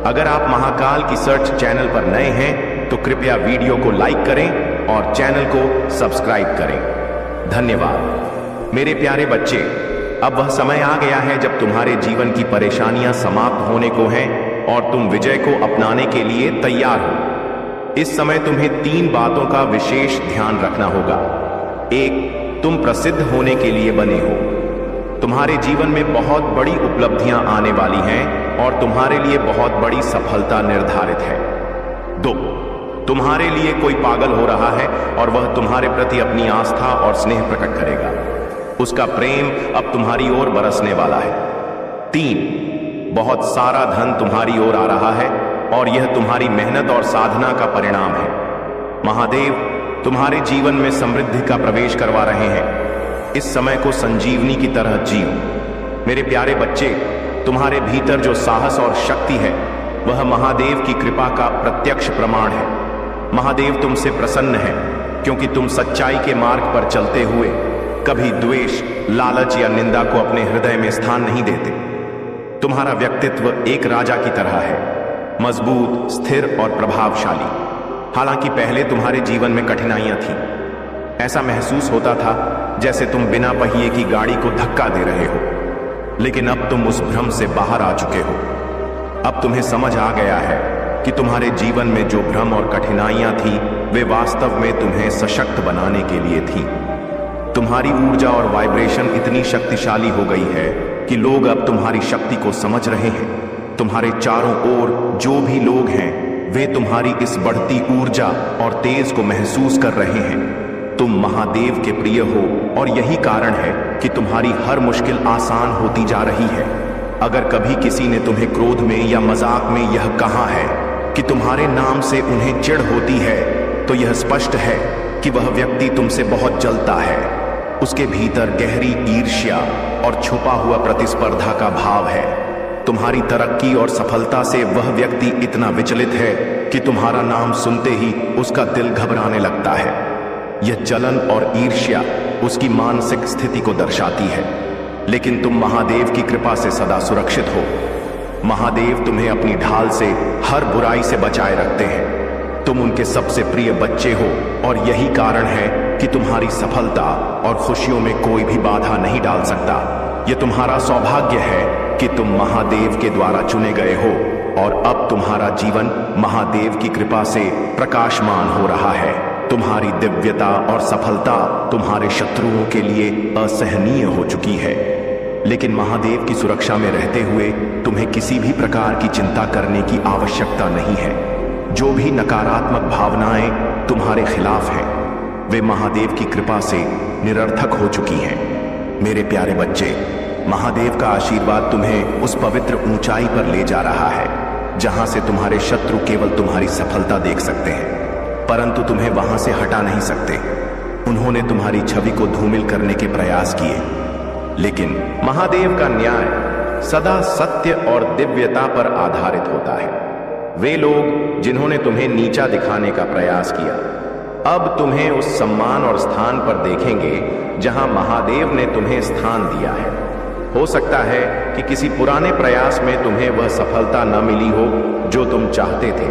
अगर आप महाकाल की सर्च चैनल पर नए हैं, तो कृपया वीडियो को लाइक करें और चैनल को सब्सक्राइब करें। धन्यवाद। मेरे प्यारे बच्चे, अब वह समय आ गया है जब तुम्हारे जीवन की परेशानियां समाप्त होने को हैं और तुम विजय को अपनाने के लिए तैयार हो। इस समय तुम्हें 3 बातों का विशेष ध्यान रखना होगा। 1, तुम प्रसिद्ध होने के लिए बने हो। तुम्हारे जीवन में बहुत बड़ी उपलब्धियां आने वाली हैं और तुम्हारे लिए बहुत बड़ी सफलता निर्धारित है। 2, तुम्हारे लिए कोई पागल हो रहा है और वह तुम्हारे प्रति अपनी आस्था और स्नेह प्रकट करेगा। उसका प्रेम अब तुम्हारी ओर बरसने वाला है। 3, बहुत सारा धन तुम्हारी ओर आ रहा है और यह तुम्हारी मेहनत और साधना का परिणाम है। महादेव तुम्हारे जीवन में समृद्धि का प्रवेश करवा रहे हैं। इस समय को संजीवनी की तरह जियो। मेरे प्यारे बच्चे, तुम्हारे भीतर जो साहस और शक्ति है, वह महादेव की कृपा का प्रत्यक्ष प्रमाण है। महादेव तुमसे प्रसन्न है, क्योंकि तुम सच्चाई के मार्ग पर चलते हुए कभी द्वेष, लालच या निंदा को अपने हृदय में स्थान नहीं देते। तुम्हारा व्यक्तित्व एक राजा की तरह है, मजबूत, स्थिर और प्रभावशाली। हालांकि पहले तुम्हारे जीवन में कठिनाइयां थीं, ऐसा महसूस होता था जैसे तुम बिना पहिए की गाड़ी को धक्का दे रहे हो, लेकिन अब तुम उस भ्रम से बाहर आ चुके हो। अब तुम्हें समझ आ गया है कि तुम्हारे जीवन में जो भ्रम और कठिनाइयां थी वे वास्तव में तुम्हें सशक्त बनाने के लिए थी। तुम्हारी ऊर्जा और वाइब्रेशन इतनी शक्तिशाली हो गई है कि लोग अब तुम्हारी शक्ति को समझ रहे हैं। तुम्हारे चारों ओर जो भी लोग हैं वे तुम्हारी इस बढ़ती ऊर्जा और तेज को महसूस कर रहे हैं। तुम महादेव के प्रिय हो और यही कारण है कि तुम्हारी हर मुश्किल आसान होती जा रही है। अगर कभी किसी ने तुम्हें क्रोध में या मजाक में यह कहा है कि तुम्हारे नाम से उन्हें चिढ़ होती है, तो यह स्पष्ट है कि वह व्यक्ति तुमसे बहुत जलता है। उसके भीतर गहरी ईर्ष्या और छुपा हुआ प्रतिस्पर्धा का भाव है। तुम्हारी तरक्की और सफलता से वह व्यक्ति इतना विचलित है कि तुम्हारा नाम सुनते ही उसका दिल घबराने लगता है। यह जलन और ईर्ष्या उसकी मानसिक स्थिति को दर्शाती है। लेकिन तुम महादेव की कृपा से सदा सुरक्षित हो। महादेव तुम्हें अपनी ढाल से हर बुराई से बचाए रखते हैं। तुम उनके सबसे प्रिय बच्चे हो और यही कारण है कि तुम्हारी सफलता और खुशियों में कोई भी बाधा नहीं डाल सकता। यह तुम्हारा सौभाग्य है कि तुम महादेव के द्वारा चुने गए हो और अब तुम्हारा जीवन महादेव की कृपा से प्रकाशमान हो रहा है। तुम्हारी दिव्यता और सफलता तुम्हारे शत्रुओं के लिए असहनीय हो चुकी है, लेकिन महादेव की सुरक्षा में रहते हुए तुम्हें किसी भी प्रकार की चिंता करने की आवश्यकता नहीं है। जो भी नकारात्मक भावनाएं तुम्हारे खिलाफ हैं, वे महादेव की कृपा से निरर्थक हो चुकी हैं। मेरे प्यारे बच्चे, महादेव का आशीर्वाद तुम्हें उस पवित्र ऊंचाई पर ले जा रहा है जहां से तुम्हारे शत्रु केवल तुम्हारी सफलता देख सकते हैं, परंतु तुम्हें वहां से हटा नहीं सकते। उन्होंने तुम्हारी छवि को धूमिल करने के प्रयास किए, लेकिन महादेव का न्याय सदा सत्य और दिव्यता पर आधारित होता है। वे लोग जिन्होंने तुम्हें नीचा दिखाने का प्रयास किया, अब तुम्हें उस सम्मान और स्थान पर देखेंगे जहां महादेव ने तुम्हें स्थान दिया है। हो सकता है कि किसी पुराने प्रयास में तुम्हें वह सफलता न मिली हो जो तुम चाहते थे।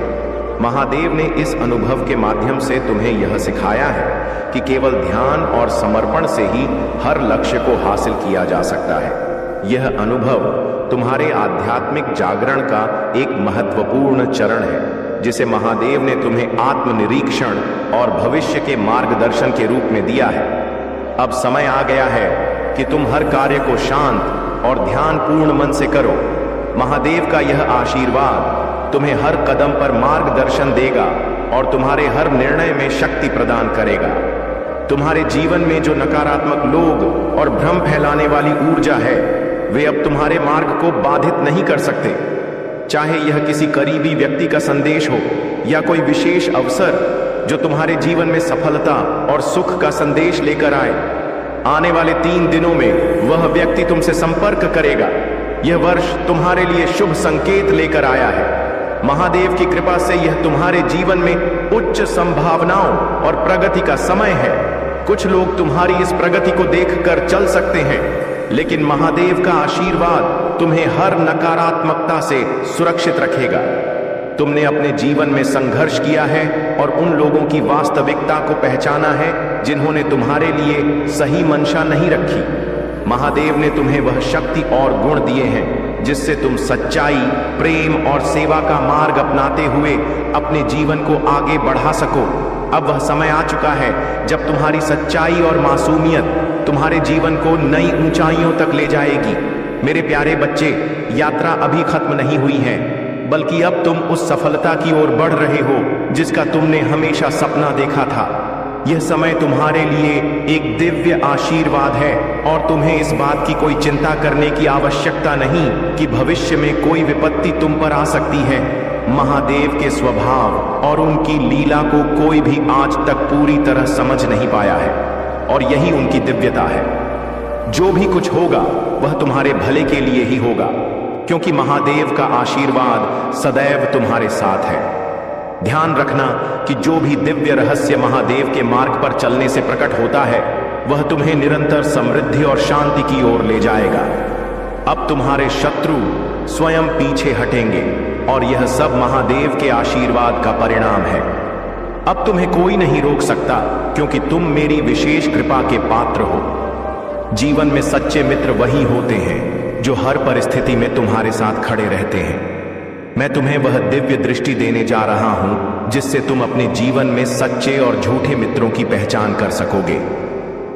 महादेव ने इस अनुभव के माध्यम से तुम्हें यह सिखाया है कि केवल ध्यान और समर्पण से ही हर लक्ष्य को हासिल किया जा सकता है। यह अनुभव तुम्हारे आध्यात्मिक जागरण का एक महत्वपूर्ण चरण है, जिसे महादेव ने तुम्हें आत्मनिरीक्षण और भविष्य के मार्गदर्शन के रूप में दिया है। अब समय आ गया है कि तुम हर कार्य को शांत और ध्यानपूर्ण मन से करो। महादेव का यह आशीर्वाद तुम्हें हर कदम पर मार्गदर्शन देगा और तुम्हारे हर निर्णय में शक्ति प्रदान करेगा। तुम्हारे जीवन में जो नकारात्मक लोग और भ्रम फैलाने वाली ऊर्जा है, वे अब तुम्हारे मार्ग को बाधित नहीं कर सकते। चाहे यह किसी करीबी व्यक्ति का संदेश हो या कोई विशेष अवसर जो तुम्हारे जीवन में सफलता और सुख का संदेश लेकर आए, आने वाले 3 दिनों में वह व्यक्ति तुमसे संपर्क करेगा। यह वर्ष तुम्हारे लिए शुभ संकेत लेकर आया है। महादेव की कृपा से यह तुम्हारे जीवन में उच्च संभावनाओं और प्रगति का समय है। कुछ लोग तुम्हारी इस प्रगति को देखकर चल सकते हैं, लेकिन महादेव का आशीर्वाद तुम्हें हर नकारात्मकता से सुरक्षित रखेगा। तुमने अपने जीवन में संघर्ष किया है और उन लोगों की वास्तविकता को पहचाना है जिन्होंने तुम्हारे लिए सही मंशा नहीं रखी। महादेव ने तुम्हें वह शक्ति और गुण दिए हैं जिससे तुम सच्चाई, प्रेम और सेवा का मार्ग अपनाते हुए अपने जीवन को आगे बढ़ा सको। अब वह समय आ चुका है जब तुम्हारी सच्चाई और मासूमियत तुम्हारे जीवन को नई ऊंचाइयों तक ले जाएगी। मेरे प्यारे बच्चे, यात्रा अभी खत्म नहीं हुई है, बल्कि अब तुम उस सफलता की ओर बढ़ रहे हो जिसका तुमने हमेशा सपना देखा था। यह समय तुम्हारे लिए एक दिव्य आशीर्वाद है और तुम्हें इस बात की कोई चिंता करने की आवश्यकता नहीं कि भविष्य में कोई विपत्ति तुम पर आ सकती है। महादेव के स्वभाव और उनकी लीला को कोई भी आज तक पूरी तरह समझ नहीं पाया है और यही उनकी दिव्यता है। जो भी कुछ होगा वह तुम्हारे भले के लिए ही होगा, क्योंकि महादेव का आशीर्वाद सदैव तुम्हारे साथ है। ध्यान रखना कि जो भी दिव्य रहस्य महादेव के मार्ग पर चलने से प्रकट होता है, वह तुम्हें निरंतर समृद्धि और शांति की ओर ले जाएगा। अब तुम्हारे शत्रु स्वयं पीछे हटेंगे और यह सब महादेव के आशीर्वाद का परिणाम है। अब तुम्हें कोई नहीं रोक सकता, क्योंकि तुम मेरी विशेष कृपा के पात्र हो। जीवन में सच्चे मित्र वही होते हैं जो हर परिस्थिति में तुम्हारे साथ खड़े रहते हैं। मैं तुम्हें वह दिव्य दृष्टि देने जा रहा हूं जिससे तुम अपने जीवन में सच्चे और झूठे मित्रों की पहचान कर सकोगे।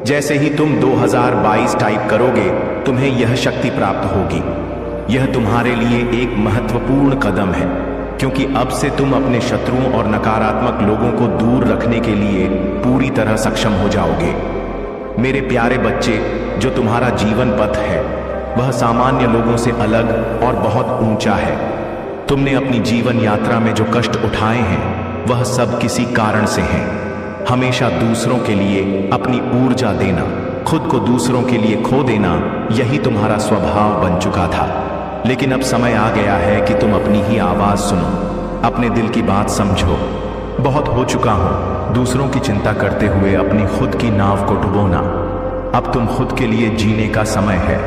जैसे ही तुम 2022 टाइप करोगे, तुम्हें यह शक्ति प्राप्त होगी। यह तुम्हारे लिए एक महत्वपूर्ण कदम है, क्योंकि अब से तुम अपने शत्रुओं और नकारात्मक लोगों को दूर रखने के लिए पूरी तरह सक्षम हो जाओगे। मेरे प्यारे बच्चे, जो तुम्हारा जीवन पथ है वह सामान्य लोगों से अलग और बहुत ऊंचा है। तुमने अपनी जीवन यात्रा में जो कष्ट उठाए हैं वह सब किसी कारण से हैं। हमेशा दूसरों के लिए अपनी ऊर्जा देना, खुद को दूसरों के लिए खो देना, यही तुम्हारा स्वभाव बन चुका था। लेकिन अब समय आ गया है कि तुम अपनी ही आवाज सुनो, अपने दिल की बात समझो। बहुत हो चुका हूं दूसरों की चिंता करते हुए अपनी खुद की नाव को डुबोना। अब तुम खुद के लिए जीने का समय है।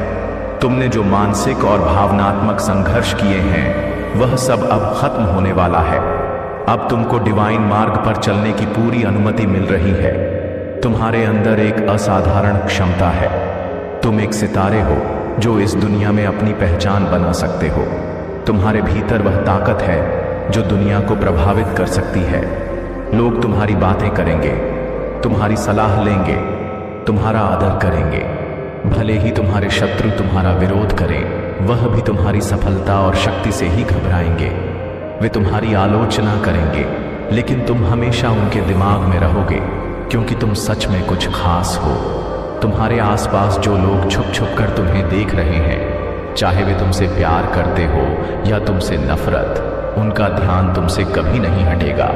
तुमने जो मानसिक और भावनात्मक संघर्ष किए हैं वह सब अब खत्म होने वाला है। अब तुमको डिवाइन मार्ग पर चलने की पूरी अनुमति मिल रही है। तुम्हारे अंदर एक असाधारण क्षमता है। तुम एक सितारे हो जो इस दुनिया में अपनी पहचान बना सकते हो। तुम्हारे भीतर वह ताकत है जो दुनिया को प्रभावित कर सकती है। लोग तुम्हारी बातें करेंगे, तुम्हारी सलाह लेंगे, तुम्हारा आदर करेंगे। भले ही तुम्हारे शत्रु तुम्हारा विरोध करें, वह भी तुम्हारी सफलता और शक्ति से ही घबराएंगे। वे तुम्हारी आलोचना करेंगे, लेकिन तुम हमेशा उनके दिमाग में रहोगे, क्योंकि तुम सच में कुछ खास हो। तुम्हारे आसपास जो लोग छुप छुप कर तुम्हें देख रहे हैं, चाहे वे तुमसे प्यार करते हो या तुमसे नफरत, उनका ध्यान तुमसे कभी नहीं हटेगा।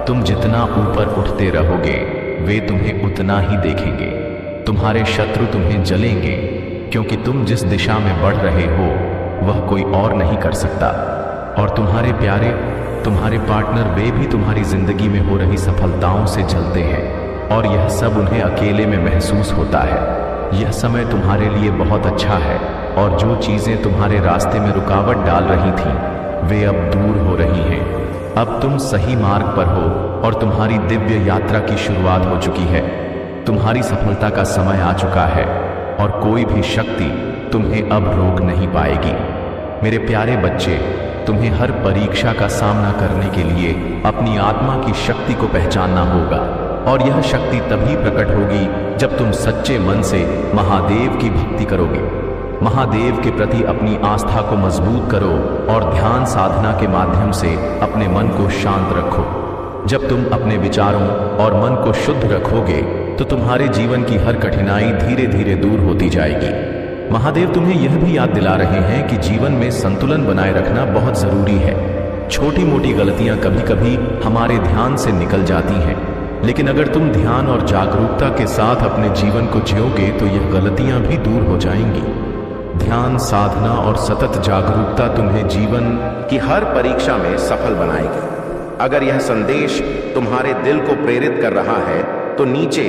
तुम जितना ऊपर उठते रहोगे, वे तुम्हें उतना ही देखेंगे। तुम्हारे शत्रु तुम्हें जलेंगे, क्योंकि तुम जिस दिशा में बढ़ रहे हो वह कोई और नहीं कर सकता। और तुम्हारे प्यारे, तुम्हारे पार्टनर, वे भी तुम्हारी जिंदगी में हो रही सफलताओं से जलते हैं, और यह सब उन्हें अकेले में महसूस होता है। यह समय तुम्हारे लिए बहुत अच्छा है, और जो चीजें तुम्हारे रास्ते में रुकावट डाल रही थीं, वे अब दूर हो रही हैं। अब तुम सही मार्ग पर हो और तुम्हारी दिव्य यात्रा की शुरुआत हो चुकी है। तुम्हारी सफलता का समय आ चुका है, और कोई भी शक्ति तुम्हें अब रोक नहीं पाएगी। मेरे प्यारे बच्चे, तुम्हें हर परीक्षा का सामना करने के लिए अपनी आत्मा की शक्ति को पहचानना होगा, और यह शक्ति तभी प्रकट होगी जब तुम सच्चे मन से महादेव की भक्ति करोगे। महादेव के प्रति अपनी आस्था को मजबूत करो और ध्यान साधना के माध्यम से अपने मन को शांत रखो। जब तुम अपने विचारों और मन को शुद्ध रखोगे तो तुम्हारे जीवन की हर कठिनाई धीरे धीरे दूर होती जाएगी। महादेव तुम्हें यह भी याद दिला रहे हैं कि जीवन में संतुलन बनाए रखना बहुत जरूरी है। छोटी मोटी गलतियां कभी कभी हमारे ध्यान से निकल जाती हैं, लेकिन अगर तुम ध्यान और जागरूकता के साथ अपने जीवन को जियोगे तो यह गलतियां भी दूर हो जाएंगी। ध्यान साधना और सतत जागरूकता तुम्हें जीवन की हर परीक्षा में सफल बनाएगी। अगर यह संदेश तुम्हारे दिल को प्रेरित कर रहा है तो नीचे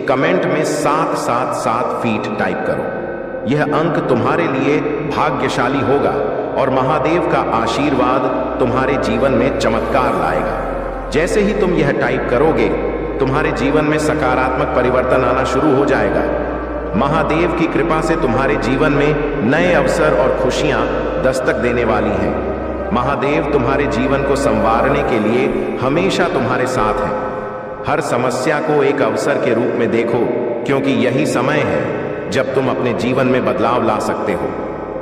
कमेंट में 777 फीट टाइप करो। यह अंक तुम्हारे लिए भाग्यशाली होगा और महादेव का आशीर्वाद तुम्हारे जीवन में चमत्कार लाएगा। जैसे ही तुम यह टाइप करोगे, तुम्हारे जीवन में सकारात्मक परिवर्तन आना शुरू हो जाएगा। महादेव की कृपा से तुम्हारे जीवन में नए अवसर और खुशियां दस्तक देने वाली हैं। महादेव तुम्हारे जीवन को संवारने के लिए हमेशा तुम्हारे साथ हैं। हर समस्या को एक अवसर के रूप में देखो, क्योंकि यही समय है जब तुम अपने जीवन में बदलाव ला सकते हो।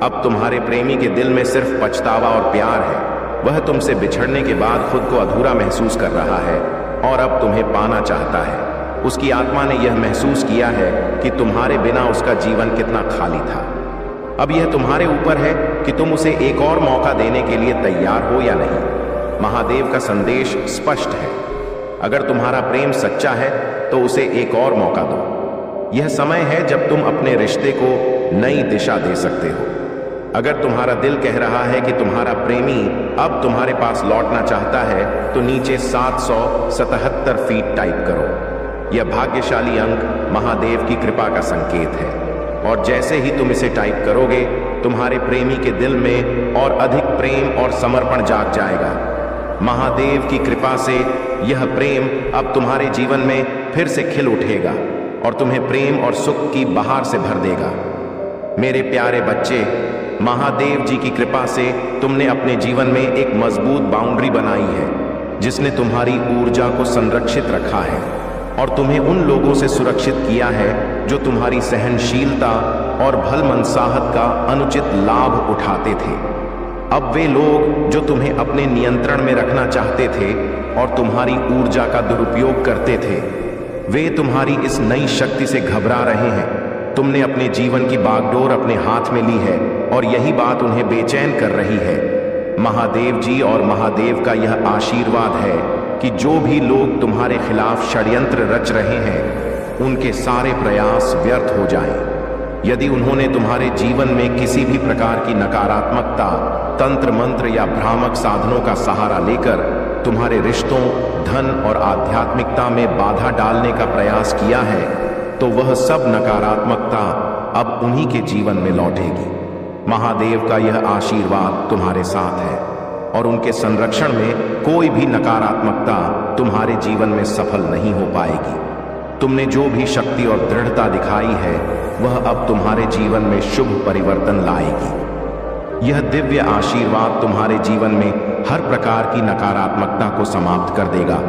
अब तुम्हारे प्रेमी के दिल में सिर्फ पछतावा और प्यार है। वह तुमसे बिछड़ने के बाद खुद को अधूरा महसूस कर रहा है और अब तुम्हें पाना चाहता है। उसकी आत्मा ने यह महसूस किया है कि तुम्हारे बिना उसका जीवन कितना खाली था। अब यह तुम्हारे ऊपर है कि तुम उसे एक और मौका देने के लिए तैयार हो या नहीं। महादेव का संदेश स्पष्ट है। अगर तुम्हारा प्रेम सच्चा है तो उसे एक और मौका दो। यह समय है जब तुम अपने रिश्ते को नई दिशा दे सकते हो। अगर तुम्हारा दिल कह रहा है कि तुम्हारा प्रेमी अब तुम्हारे पास लौटना चाहता है तो नीचे 777 फीट टाइप करो। यह भाग्यशाली अंक महादेव की कृपा का संकेत है, और जैसे ही तुम इसे टाइप करोगे, तुम्हारे प्रेमी के दिल में और अधिक प्रेम और समर्पण जाग जाएगा। महादेव की कृपा से यह प्रेम अब तुम्हारे जीवन में फिर से खिल उठेगा और तुम्हें प्रेम और सुख की बहार से भर देगा। मेरे प्यारे बच्चे, महादेव जी की कृपा से तुमने अपने जीवन में एक मजबूत बाउंड्री बनाई है जिसने तुम्हारी ऊर्जा को संरक्षित रखा है और तुम्हें उन लोगों से सुरक्षित किया है जो तुम्हारी सहनशीलता और भलमनसाहत का अनुचित लाभ उठाते थे। अब वे लोग जो तुम्हें अपने नियंत्रण में रखना चाहते थे और तुम्हारी ऊर्जा का दुरुपयोग करते थे, वे तुम्हारी इस नई शक्ति से घबरा रहे हैं। तुमने अपने जीवन की बागडोर अपने हाथ में ली है और यही बात उन्हें बेचैन कर रही है। महादेव जी और महादेव का यह आशीर्वाद है कि जो भी लोग तुम्हारे खिलाफ षड्यंत्र रच रहे हैं, उनके सारे प्रयास व्यर्थ हो जाएं। यदि उन्होंने तुम्हारे जीवन में किसी भी प्रकार की नकारात्मकता, तंत्र मंत्र या भ्रामक साधनों का सहारा लेकर तुम्हारे रिश्तों, धन और आध्यात्मिकता में बाधा डालने का प्रयास किया है, तो वह सब नकारात्मकता अब उन्हीं के जीवन में लौटेगी। महादेव का यह आशीर्वाद तुम्हारे साथ है और उनके संरक्षण में कोई भी नकारात्मकता तुम्हारे जीवन में सफल नहीं हो पाएगी। तुमने जो भी शक्ति और दृढ़ता दिखाई है, वह अब तुम्हारे जीवन में शुभ परिवर्तन लाएगी। यह दिव्य आशीर्वाद तुम्हारे जीवन में हर प्रकार की नकारात्मकता को समाप्त कर देगा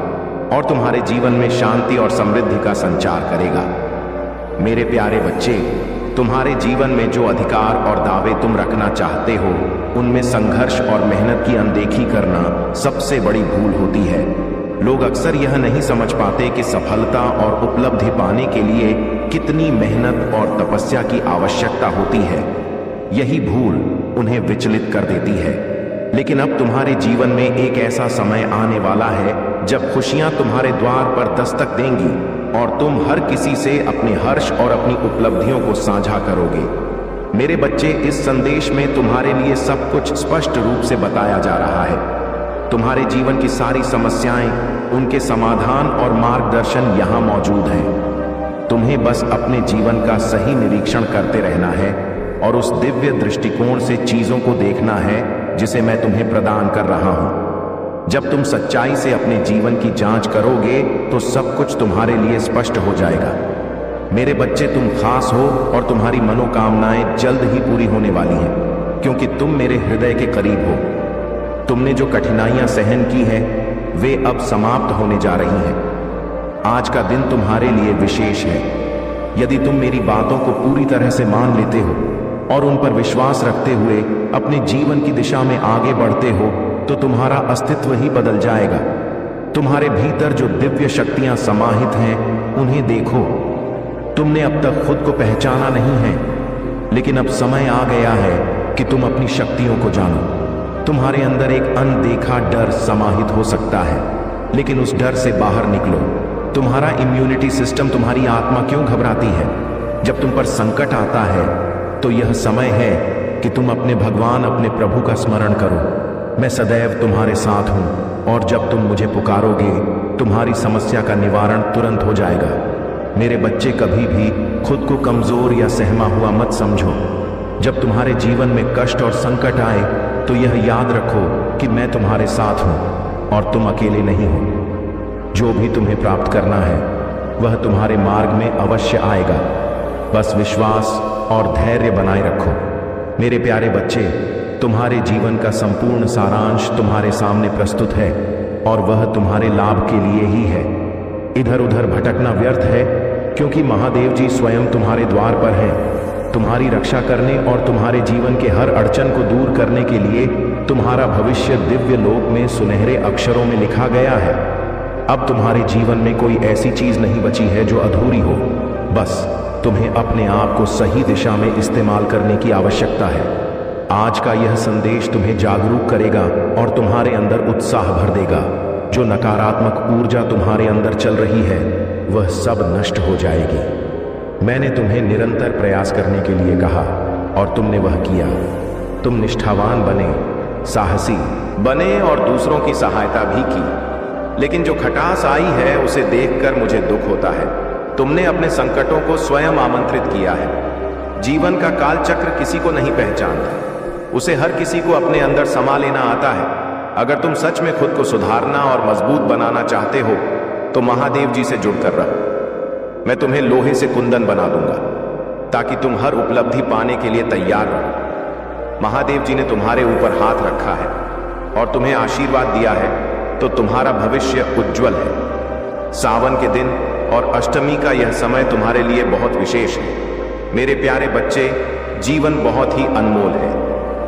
और तुम्हारे जीवन में शांति और समृद्धि का संचार करेगा। मेरे प्यारे बच्चे, तुम्हारे जीवन में जो अधिकार और दावे तुम रखना चाहते हो, उनमें संघर्ष और मेहनत की अनदेखी करना सबसे बड़ी भूल होती है। लोग अक्सर यह नहीं समझ पाते कि सफलता और उपलब्धि पाने के लिए कितनी मेहनत और तपस्या की आवश्यकता होती है। यही भूल उन्हें विचलित कर देती है। लेकिन अब तुम्हारे जीवन में एक ऐसा समय आने वाला है जब खुशियां तुम्हारे द्वार पर दस्तक देंगी और तुम हर किसी से अपने हर्ष और अपनी उपलब्धियों को साझा करोगे। मेरे बच्चे, इस संदेश में तुम्हारे लिए सब कुछ स्पष्ट रूप से बताया जा रहा है। तुम्हारे जीवन की सारी समस्याएं, उनके समाधान और मार्गदर्शन यहाँ मौजूद हैं। तुम्हें बस अपने जीवन का सही निरीक्षण करते रहना है और उस दिव्य दृष्टिकोण से चीजों को देखना है जिसे मैं तुम्हें प्रदान कर रहा हूं। जब तुम सच्चाई से अपने जीवन की जांच करोगे तो सब कुछ तुम्हारे लिए स्पष्ट हो जाएगा। मेरे बच्चे, तुम खास हो और तुम्हारी मनोकामनाएं जल्द ही पूरी होने वाली हैं, क्योंकि तुम मेरे हृदय के करीब हो। तुमने जो कठिनाइयां सहन की हैं, वे अब समाप्त होने जा रही हैं। आज का दिन तुम्हारे लिए विशेष है। यदि तुम मेरी बातों को पूरी तरह से मान लेते हो और उन पर विश्वास रखते हुए अपने जीवन की दिशा में आगे बढ़ते हो, तो तुम्हारा अस्तित्व ही बदल जाएगा। तुम्हारे भीतर जो दिव्य शक्तियां समाहित हैं, उन्हें देखो। तुमने अब तक खुद को पहचाना नहीं है, लेकिन अब समय आ गया है कि तुम अपनी शक्तियों को जानो। तुम्हारे अंदर एक अनदेखा डर समाहित हो सकता है, लेकिन उस डर से बाहर निकलो। तुम्हारा इम्यूनिटी सिस्टम तुम्हारी आत्मा क्यों घबराती है? जब तुम पर संकट आता है, तो यह समय है कि तुम अपने भगवान, अपने प्रभु का स्मरण करो। मैं सदैव तुम्हारे साथ हूं और जब तुम मुझे पुकारोगे, तुम्हारी समस्या का निवारण तुरंत हो जाएगा। मेरे बच्चे, कभी भी खुद को कमजोर या सहमा हुआ मत समझो। जब तुम्हारे जीवन में कष्ट और संकट आए, तो यह याद रखो कि मैं तुम्हारे साथ हूं और तुम अकेले नहीं हो। जो भी तुम्हें प्राप्त करना है, वह तुम्हारे मार्ग में अवश्य आएगा। बस विश्वास और धैर्य बनाए रखो। मेरे प्यारे बच्चे, तुम्हारे जीवन का संपूर्ण सारांश तुम्हारे सामने प्रस्तुत है और वह तुम्हारे लाभ के लिए ही है। इधर उधर भटकना व्यर्थ है, क्योंकि महादेव जी स्वयं तुम्हारे द्वार पर हैं। तुम्हारी रक्षा करने और तुम्हारे जीवन के हर अड़चन को दूर करने के लिए तुम्हारा भविष्य दिव्य लोक में सुनहरे अक्षरों में लिखा गया है। अब तुम्हारे जीवन में कोई ऐसी चीज नहीं बची है जो अधूरी हो। बस तुम्हें अपने आप को सही दिशा में इस्तेमाल करने की आवश्यकता है। आज का यह संदेश तुम्हें जागरूक करेगा और तुम्हारे अंदर उत्साह भर देगा। जो नकारात्मक ऊर्जा तुम्हारे अंदर चल रही है, वह सब नष्ट हो जाएगी। मैंने तुम्हें निरंतर प्रयास करने के लिए कहा और तुमने वह किया। तुम निष्ठावान बने, साहसी बने और दूसरों की सहायता भी की। लेकिन जो खटास आई है, उसे देखकर मुझे दुख होता है। तुमने अपने संकटों को स्वयं आमंत्रित किया है। जीवन का काल चक्र किसी को नहीं पहचानता, उसे हर किसी को अपने अंदर समा लेना आता है। अगर तुम सच में खुद को सुधारना और मजबूत बनाना चाहते हो तो महादेव जी से जुड़कर रहो। मैं तुम्हें लोहे से कुंदन बना दूंगा ताकि तुम हर उपलब्धि पाने के लिए तैयार रहो। महादेव जी ने तुम्हारे ऊपर हाथ रखा है और तुम्हें आशीर्वाद दिया है, तो तुम्हारा भविष्य उज्जवल है। सावन के दिन और अष्टमी का यह समय तुम्हारे लिए बहुत विशेष है। मेरे प्यारे बच्चे, जीवन बहुत ही अनमोल है।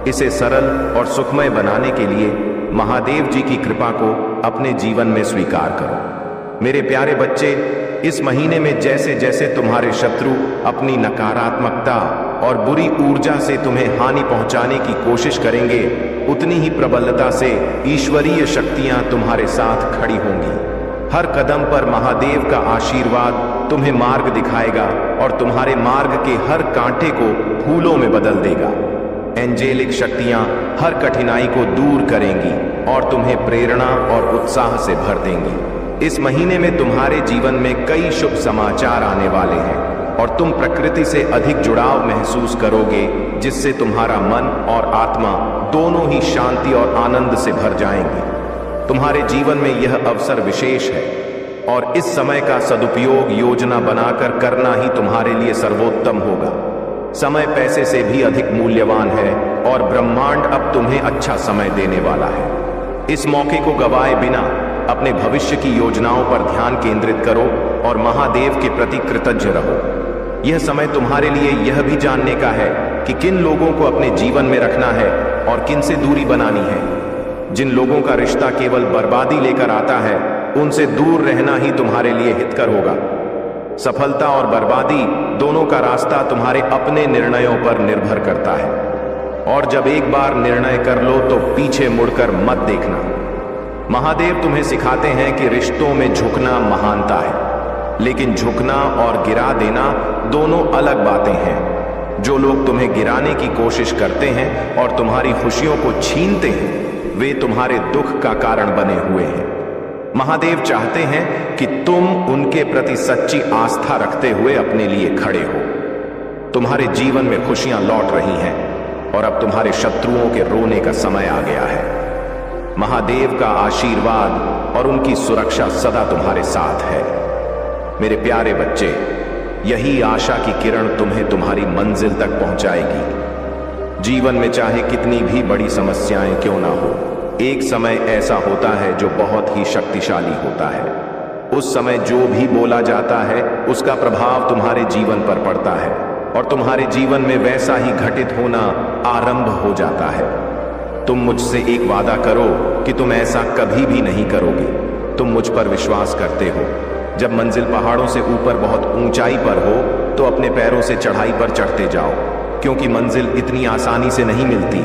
इसे सरल और सुखमय बनाने के लिए महादेव जी की कृपा को अपने जीवन में स्वीकार करो। मेरे प्यारे बच्चे, इस महीने में जैसे जैसे तुम्हारे शत्रु अपनी नकारात्मकता और बुरी ऊर्जा से तुम्हें हानि पहुंचाने की कोशिश करेंगे, उतनी ही प्रबलता से ईश्वरीय शक्तियां तुम्हारे साथ खड़ी होंगी। हर कदम पर महादेव का आशीर्वाद तुम्हें मार्ग दिखाएगा और तुम्हारे मार्ग के हर कांटे को फूलों में बदल देगा। एंजेलिक शक्तियां हर कठिनाई को दूर करेंगी और तुम्हें प्रेरणा और उत्साह से भर देंगी। इस महीने में तुम्हारे जीवन में कई शुभ समाचार आने वाले हैं और तुम प्रकृति से अधिक जुड़ाव महसूस करोगे, जिससे तुम्हारा मन और आत्मा दोनों ही शांति और आनंद से भर जाएंगे। तुम्हारे जीवन में यह अवसर विशेष है और इस समय का सदुपयोग योजना बनाकर करना ही तुम्हारे लिए सर्वोत्तम होगा। समय पैसे से भी अधिक मूल्यवान है और ब्रह्मांड अब तुम्हें अच्छा समय देने वाला है। इस मौके को गवाए बिना अपने भविष्य की योजनाओं पर ध्यान केंद्रित करो और महादेव के प्रति कृतज्ञ रहो। यह समय तुम्हारे लिए यह भी जानने का है कि किन लोगों को अपने जीवन में रखना है और किन से दूरी बनानी है। जिन लोगों का रिश्ता केवल बर्बादी लेकर आता है, उनसे दूर रहना ही तुम्हारे लिए हितकर होगा। सफलता और बर्बादी दोनों का रास्ता तुम्हारे अपने निर्णयों पर निर्भर करता है और जब एक बार निर्णय कर लो तो पीछे मुड़कर मत देखना। महादेव तुम्हें सिखाते हैं कि रिश्तों में झुकना महानता है, लेकिन झुकना और गिरा देना दोनों अलग बातें हैं। जो लोग तुम्हें गिराने की कोशिश करते हैं और तुम्हारी खुशियों को छीनते हैं, वे तुम्हारे दुख का कारण बने हुए हैं। महादेव चाहते हैं कि तुम उनके प्रति सच्ची आस्था रखते हुए अपने लिए खड़े हो। तुम्हारे जीवन में खुशियां लौट रही हैं और अब तुम्हारे शत्रुओं के रोने का समय आ गया है। महादेव का आशीर्वाद और उनकी सुरक्षा सदा तुम्हारे साथ है। मेरे प्यारे बच्चे, यही आशा की किरण तुम्हें तुम्हारी मंजिल तक पहुंचाएगी। जीवन में चाहे कितनी भी बड़ी समस्याएं क्यों ना हो, एक समय ऐसा होता है जो बहुत ही शक्तिशाली होता है। उस समय जो भी बोला जाता है उसका प्रभाव तुम्हारे जीवन पर पड़ता है और तुम्हारे जीवन में वैसा ही घटित होना आरंभ हो जाता है। तुम मुझसे एक वादा करो कि तुम ऐसा कभी भी नहीं करोगे। तुम मुझ पर विश्वास करते हो। जब मंजिल पहाड़ों से ऊपर बहुत ऊंचाई पर हो तो अपने पैरों से चढ़ाई पर चढ़ते जाओ, क्योंकि मंजिल इतनी आसानी से नहीं मिलती।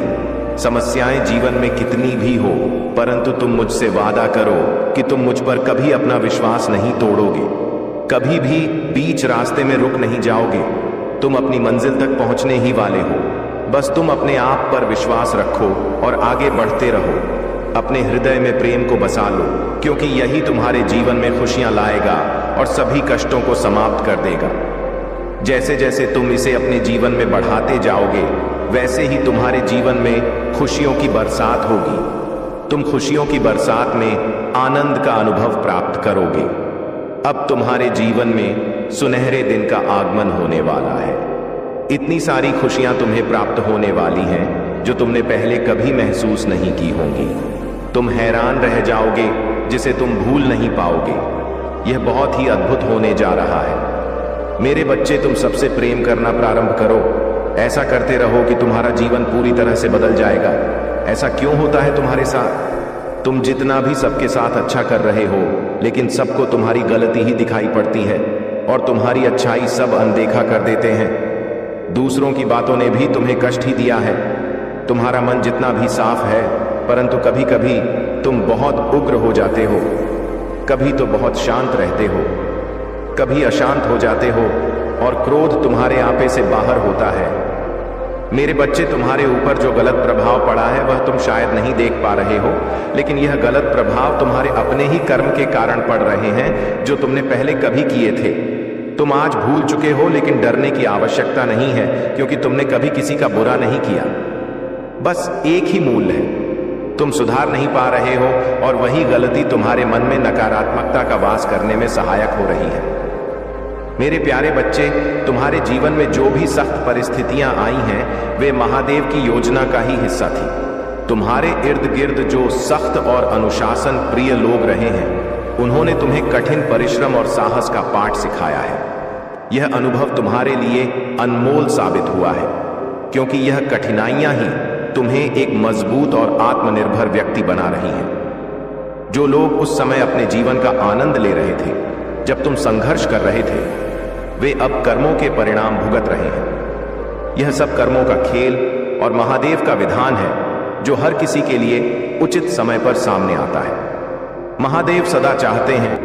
समस्याएं जीवन में कितनी भी हो, परंतु तुम मुझसे वादा करो कि तुम मुझ पर कभी अपना विश्वास नहीं तोड़ोगे, कभी भी बीच रास्ते में रुक नहीं जाओगे। तुम अपनी मंजिल तक पहुंचने ही वाले हो। बस तुम अपने आप पर विश्वास रखो और आगे बढ़ते रहो। अपने हृदय में प्रेम को बसा लो, क्योंकि यही तुम्हारे जीवन में खुशियां लाएगा और सभी कष्टों को समाप्त कर देगा। जैसे जैसे तुम इसे अपने जीवन में बढ़ाते जाओगे, वैसे ही तुम्हारे जीवन में खुशियों की बरसात होगी। तुम खुशियों की बरसात में आनंद का अनुभव प्राप्त करोगे। अब तुम्हारे जीवन में सुनहरे दिन का आगमन होने वाला है। इतनी सारी खुशियां तुम्हें प्राप्त होने वाली हैं जो तुमने पहले कभी महसूस नहीं की होंगी। तुम हैरान रह जाओगे, जिसे तुम भूल नहीं पाओगे। यह बहुत ही अद्भुत होने जा रहा है। मेरे बच्चे, तुम सबसे प्रेम करना प्रारंभ करो। ऐसा करते रहो कि तुम्हारा जीवन पूरी तरह से बदल जाएगा। ऐसा क्यों होता है तुम्हारे साथ? तुम जितना भी सबके साथ अच्छा कर रहे हो, लेकिन सबको तुम्हारी गलती ही दिखाई पड़ती है और तुम्हारी अच्छाई सब अनदेखा कर देते हैं। दूसरों की बातों ने भी तुम्हें कष्ट ही दिया है। तुम्हारा मन जितना भी साफ है, परंतु कभी कभी तुम बहुत उग्र हो जाते हो, कभी तो बहुत शांत रहते हो, कभी अशांत हो जाते हो और क्रोध तुम्हारे आपे से बाहर होता है। मेरे बच्चे, तुम्हारे ऊपर जो गलत प्रभाव पड़ा है वह तुम शायद नहीं देख पा रहे हो, लेकिन यह गलत प्रभाव तुम्हारे अपने ही कर्म के कारण पड़ रहे हैं जो तुमने पहले कभी किए थे। तुम आज भूल चुके हो, लेकिन डरने की आवश्यकता नहीं है, क्योंकि तुमने कभी किसी का बुरा नहीं किया। बस एक ही मूल है, तुम सुधार नहीं पा रहे हो और वही गलती तुम्हारे मन में नकारात्मकता का वास करने में सहायक हो रही है। मेरे प्यारे बच्चे, तुम्हारे जीवन में जो भी सख्त परिस्थितियां आई हैं, वे महादेव की योजना का ही हिस्सा थी। तुम्हारे इर्द गिर्द जो सख्त और अनुशासन प्रिय लोग रहे हैं, उन्होंने तुम्हें कठिन परिश्रम और साहस का पाठ सिखाया है। यह अनुभव तुम्हारे लिए अनमोल साबित हुआ है, क्योंकि यह कठिनाइयां ही तुम्हें एक मजबूत और आत्मनिर्भर व्यक्ति बना रही हैं। जो लोग उस समय अपने जीवन का आनंद ले रहे थे जब तुम संघर्ष कर रहे थे, वे अब कर्मों के परिणाम भुगत रहे हैं। यह सब कर्मों का खेल और महादेव का विधान है, जो हर किसी के लिए उचित समय पर सामने आता है। महादेव सदा चाहते हैं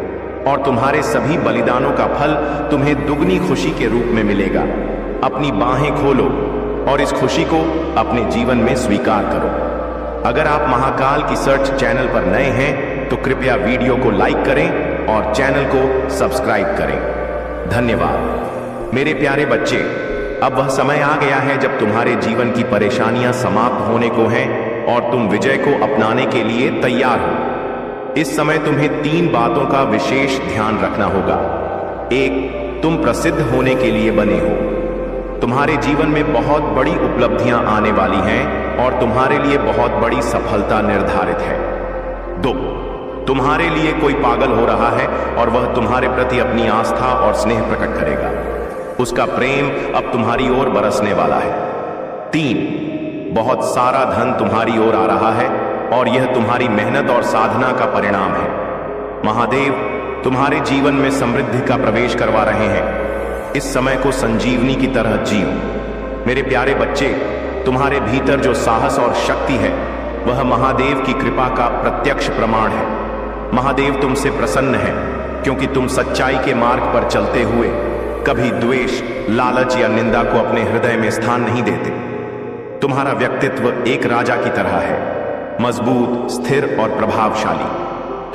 और तुम्हारे सभी बलिदानों का फल तुम्हें दुगनी खुशी के रूप में मिलेगा। अपनी बाहें खोलो और इस खुशी को अपने जीवन में स्वीकार करो। अगर आप महाकाल की सर्च चैनल पर नए हैं तो कृपया वीडियो को लाइक करें और चैनल को सब्सक्राइब करें। धन्यवाद। मेरे प्यारे बच्चे, अब वह समय आ गया है जब तुम्हारे जीवन की परेशानियां समाप्त होने को हैं और तुम विजय को अपनाने के लिए तैयार हो। इस समय तुम्हें 3 बातों का विशेष ध्यान रखना होगा। 1, तुम प्रसिद्ध होने के लिए बने हो। तुम्हारे जीवन में बहुत बड़ी उपलब्धियां आने वाली हैं और तुम्हारे लिए बहुत बड़ी सफलता निर्धारित है। 2, तुम्हारे लिए कोई पागल हो रहा है और वह तुम्हारे प्रति अपनी आस्था और स्नेह प्रकट करेगा। उसका प्रेम अब तुम्हारी ओर बरसने वाला है। 3, बहुत सारा धन तुम्हारी ओर आ रहा है और यह तुम्हारी मेहनत और साधना का परिणाम है। महादेव तुम्हारे जीवन में समृद्धि का प्रवेश करवा रहे हैं। इस समय को संजीवनी की तरह जियो। मेरे प्यारे बच्चे, तुम्हारे भीतर जो साहस और शक्ति है, वह महादेव की कृपा का प्रत्यक्ष प्रमाण है। महादेव तुमसे प्रसन्न है क्योंकि तुम सच्चाई के मार्ग पर चलते हुए कभी द्वेष, लालच या निंदा को अपने हृदय में स्थान नहीं देते। तुम्हारा व्यक्तित्व एक राजा की तरह है, मजबूत, स्थिर और प्रभावशाली।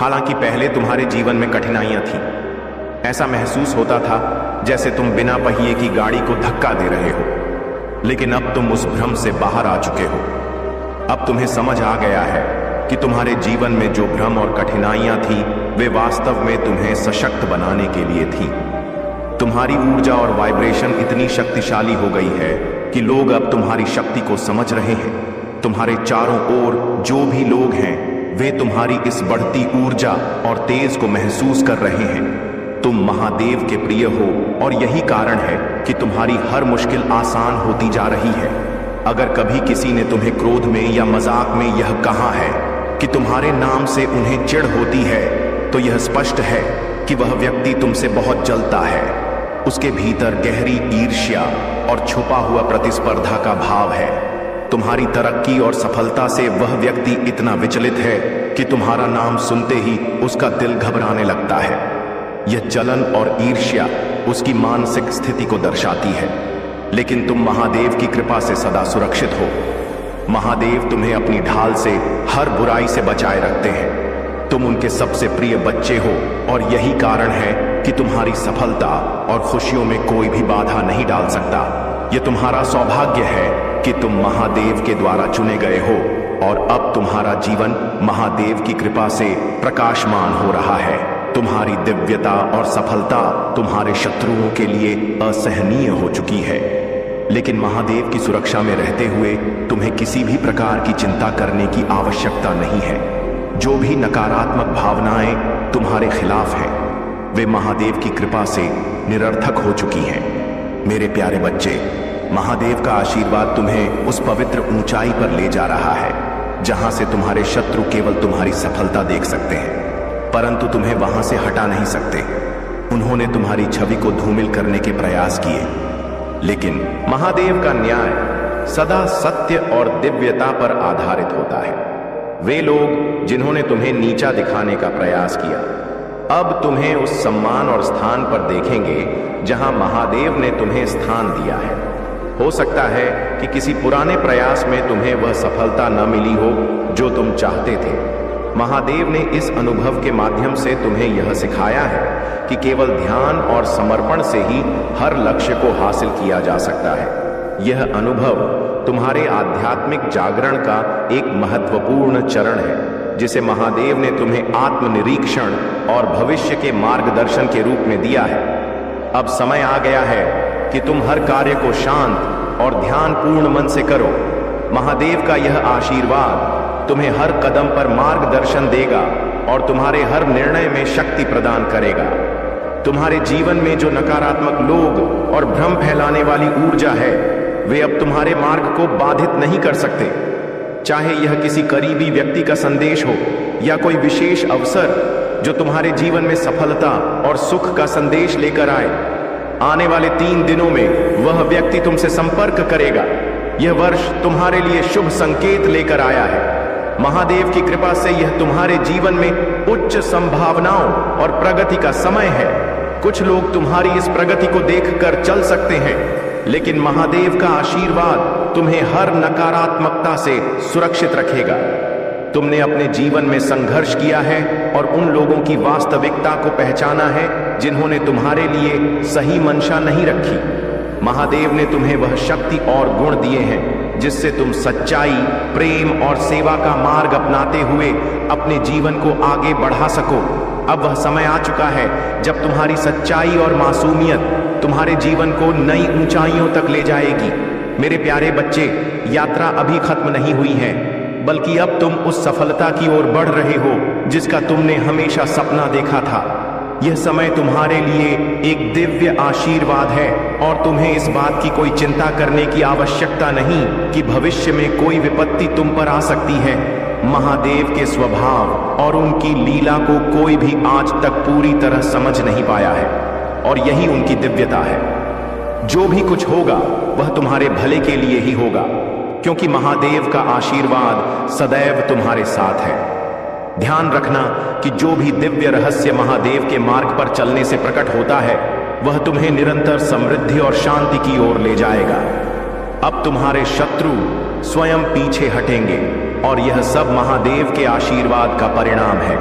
हालांकि पहले तुम्हारे जीवन में कठिनाइयां थीं। ऐसा महसूस होता था जैसे तुम बिना पहिए की गाड़ी को धक्का दे रहे हो, लेकिन अब तुम उस भ्रम से बाहर आ चुके हो। अब तुम्हें समझ आ गया है कि तुम्हारे जीवन में जो भ्रम और कठिनाइयां थी, वे वास्तव में तुम्हें सशक्त बनाने के लिए थी। तुम्हारी ऊर्जा और वाइब्रेशन इतनी शक्तिशाली हो गई है कि लोग अब तुम्हारी शक्ति को समझ रहे हैं। तुम्हारे चारों ओर जो भी लोग हैं, वे तुम्हारी इस बढ़ती ऊर्जा और तेज को महसूस कर रहे हैं। तुम महादेव के प्रिय हो और यही कारण है कि तुम्हारी हर मुश्किल आसान होती जा रही है। अगर कभी किसी ने तुम्हें क्रोध में या मजाक में यह कहा है कि तुम्हारे नाम से उन्हें चिढ़ होती है, तो यह स्पष्ट है कि वह व्यक्ति तुमसे बहुत जलता है। उसके भीतर गहरी ईर्ष्या और छुपा हुआ प्रतिस्पर्धा का भाव है। तुम्हारी तरक्की और सफलता से वह व्यक्ति इतना विचलित है कि तुम्हारा नाम सुनते ही उसका दिल घबराने लगता है। यह जलन और ईर्ष्या उसकी मानसिक स्थिति को दर्शाती है। लेकिन तुम महादेव की कृपा से सदा सुरक्षित हो। महादेव तुम्हें अपनी ढाल से हर बुराई से बचाए रखते हैं। तुम उनके सबसे प्रिय बच्चे हो और यही कारण है कि तुम्हारी सफलता और खुशियों में कोई भी बाधा नहीं डाल सकता। यह तुम्हारा सौभाग्य है कि तुम महादेव के द्वारा चुने गए हो और अब तुम्हारा जीवन महादेव की कृपा से प्रकाशमान हो रहा है। तुम्हारी दिव्यता और सफलता तुम्हारे शत्रुओं के लिए असहनीय हो चुकी है, लेकिन महादेव की सुरक्षा में रहते हुए तुम्हें किसी भी प्रकार की चिंता करने की आवश्यकता नहीं है। जो भी नकारात्मक भावनाएं तुम्हारे खिलाफ हैं, वे महादेव की कृपा से निरर्थक हो चुकी हैं। मेरे प्यारे बच्चे, महादेव का आशीर्वाद तुम्हें उस पवित्र ऊंचाई पर ले जा रहा है जहां से तुम्हारे शत्रु केवल तुम्हारी सफलता देख सकते हैं, परंतु तुम्हें वहां से हटा नहीं सकते। उन्होंने तुम्हारी छवि को धूमिल करने के प्रयास किए, लेकिन महादेव का न्याय सदा सत्य और दिव्यता पर आधारित होता है। वे लोग जिन्होंने तुम्हें नीचा दिखाने का प्रयास किया, अब तुम्हें उस सम्मान और स्थान पर देखेंगे जहां महादेव ने तुम्हें स्थान दिया है। हो सकता है कि किसी पुराने प्रयास में तुम्हें वह सफलता न मिली हो जो तुम चाहते थे। महादेव ने इस अनुभव के माध्यम से तुम्हें यह सिखाया है कि केवल ध्यान और समर्पण से ही हर लक्ष्य को हासिल किया जा सकता है। यह अनुभव तुम्हारे आध्यात्मिक जागरण का एक महत्वपूर्ण चरण है, जिसे महादेव ने तुम्हें आत्मनिरीक्षण और भविष्य के मार्गदर्शन के रूप में दिया है। अब समय आ गया है कि तुम हर कार्य को शांत और ध्यानपूर्ण मन से करो। महादेव का यह आशीर्वाद तुम्हें हर कदम पर मार्गदर्शन देगा और तुम्हारे हर निर्णय में शक्ति प्रदान करेगा। तुम्हारे जीवन में जो नकारात्मक लोग और भ्रम फैलाने वाली ऊर्जा है, वे अब तुम्हारे मार्ग को बाधित नहीं कर सकते। चाहे यह किसी करीबी व्यक्ति का संदेश हो या कोई विशेष अवसर जो तुम्हारे जीवन में सफलता और सुख का संदेश लेकर आए, आने वाले 3 दिनों में वह व्यक्ति तुमसे संपर्क करेगा। यह वर्ष तुम्हारे लिए शुभ संकेत लेकर आया है। महादेव की कृपा से यह तुम्हारे जीवन में उच्च संभावनाओं और प्रगति का समय है। कुछ लोग तुम्हारी इस प्रगति को देखकर चल सकते हैं, लेकिन महादेव का आशीर्वाद तुम्हें हर नकारात्मकता से सुरक्षित रखेगा। तुमने अपने जीवन में संघर्ष किया है और उन लोगों की वास्तविकता को पहचाना है जिन्होंने तुम्हारे लिए सही मंशा नहीं रखी। महादेव ने तुम्हें वह शक्ति और गुण दिए हैं जिससे तुम सच्चाई, प्रेम और सेवा का मार्ग अपनाते हुए अपने जीवन को आगे बढ़ा सको। अब वह समय आ चुका है जब तुम्हारी सच्चाई और मासूमियत तुम्हारे जीवन को नई ऊंचाइयों तक ले जाएगी। मेरे प्यारे बच्चे, यात्रा अभी खत्म नहीं हुई है, बल्कि अब तुम उस सफलता की ओर बढ़ रहे हो जिसका तुमने हमेशा सपना देखा था। यह समय तुम्हारे लिए एक दिव्य आशीर्वाद है और तुम्हें इस बात की कोई चिंता करने की आवश्यकता नहीं कि भविष्य में कोई विपत्ति तुम पर आ सकती है। महादेव के स्वभाव और उनकी लीला को कोई भी आज तक पूरी तरह समझ नहीं पाया है और यही उनकी दिव्यता है। जो भी कुछ होगा वह तुम्हारे भले के लिए ही होगा, क्योंकि महादेव का आशीर्वाद सदैव तुम्हारे साथ है। ध्यान रखना कि जो भी दिव्य रहस्य महादेव के मार्ग पर चलने से प्रकट होता है, वह तुम्हें निरंतर समृद्धि और शांति की ओर ले जाएगा। अब तुम्हारे शत्रु स्वयं पीछे हटेंगे और यह सब महादेव के आशीर्वाद का परिणाम है।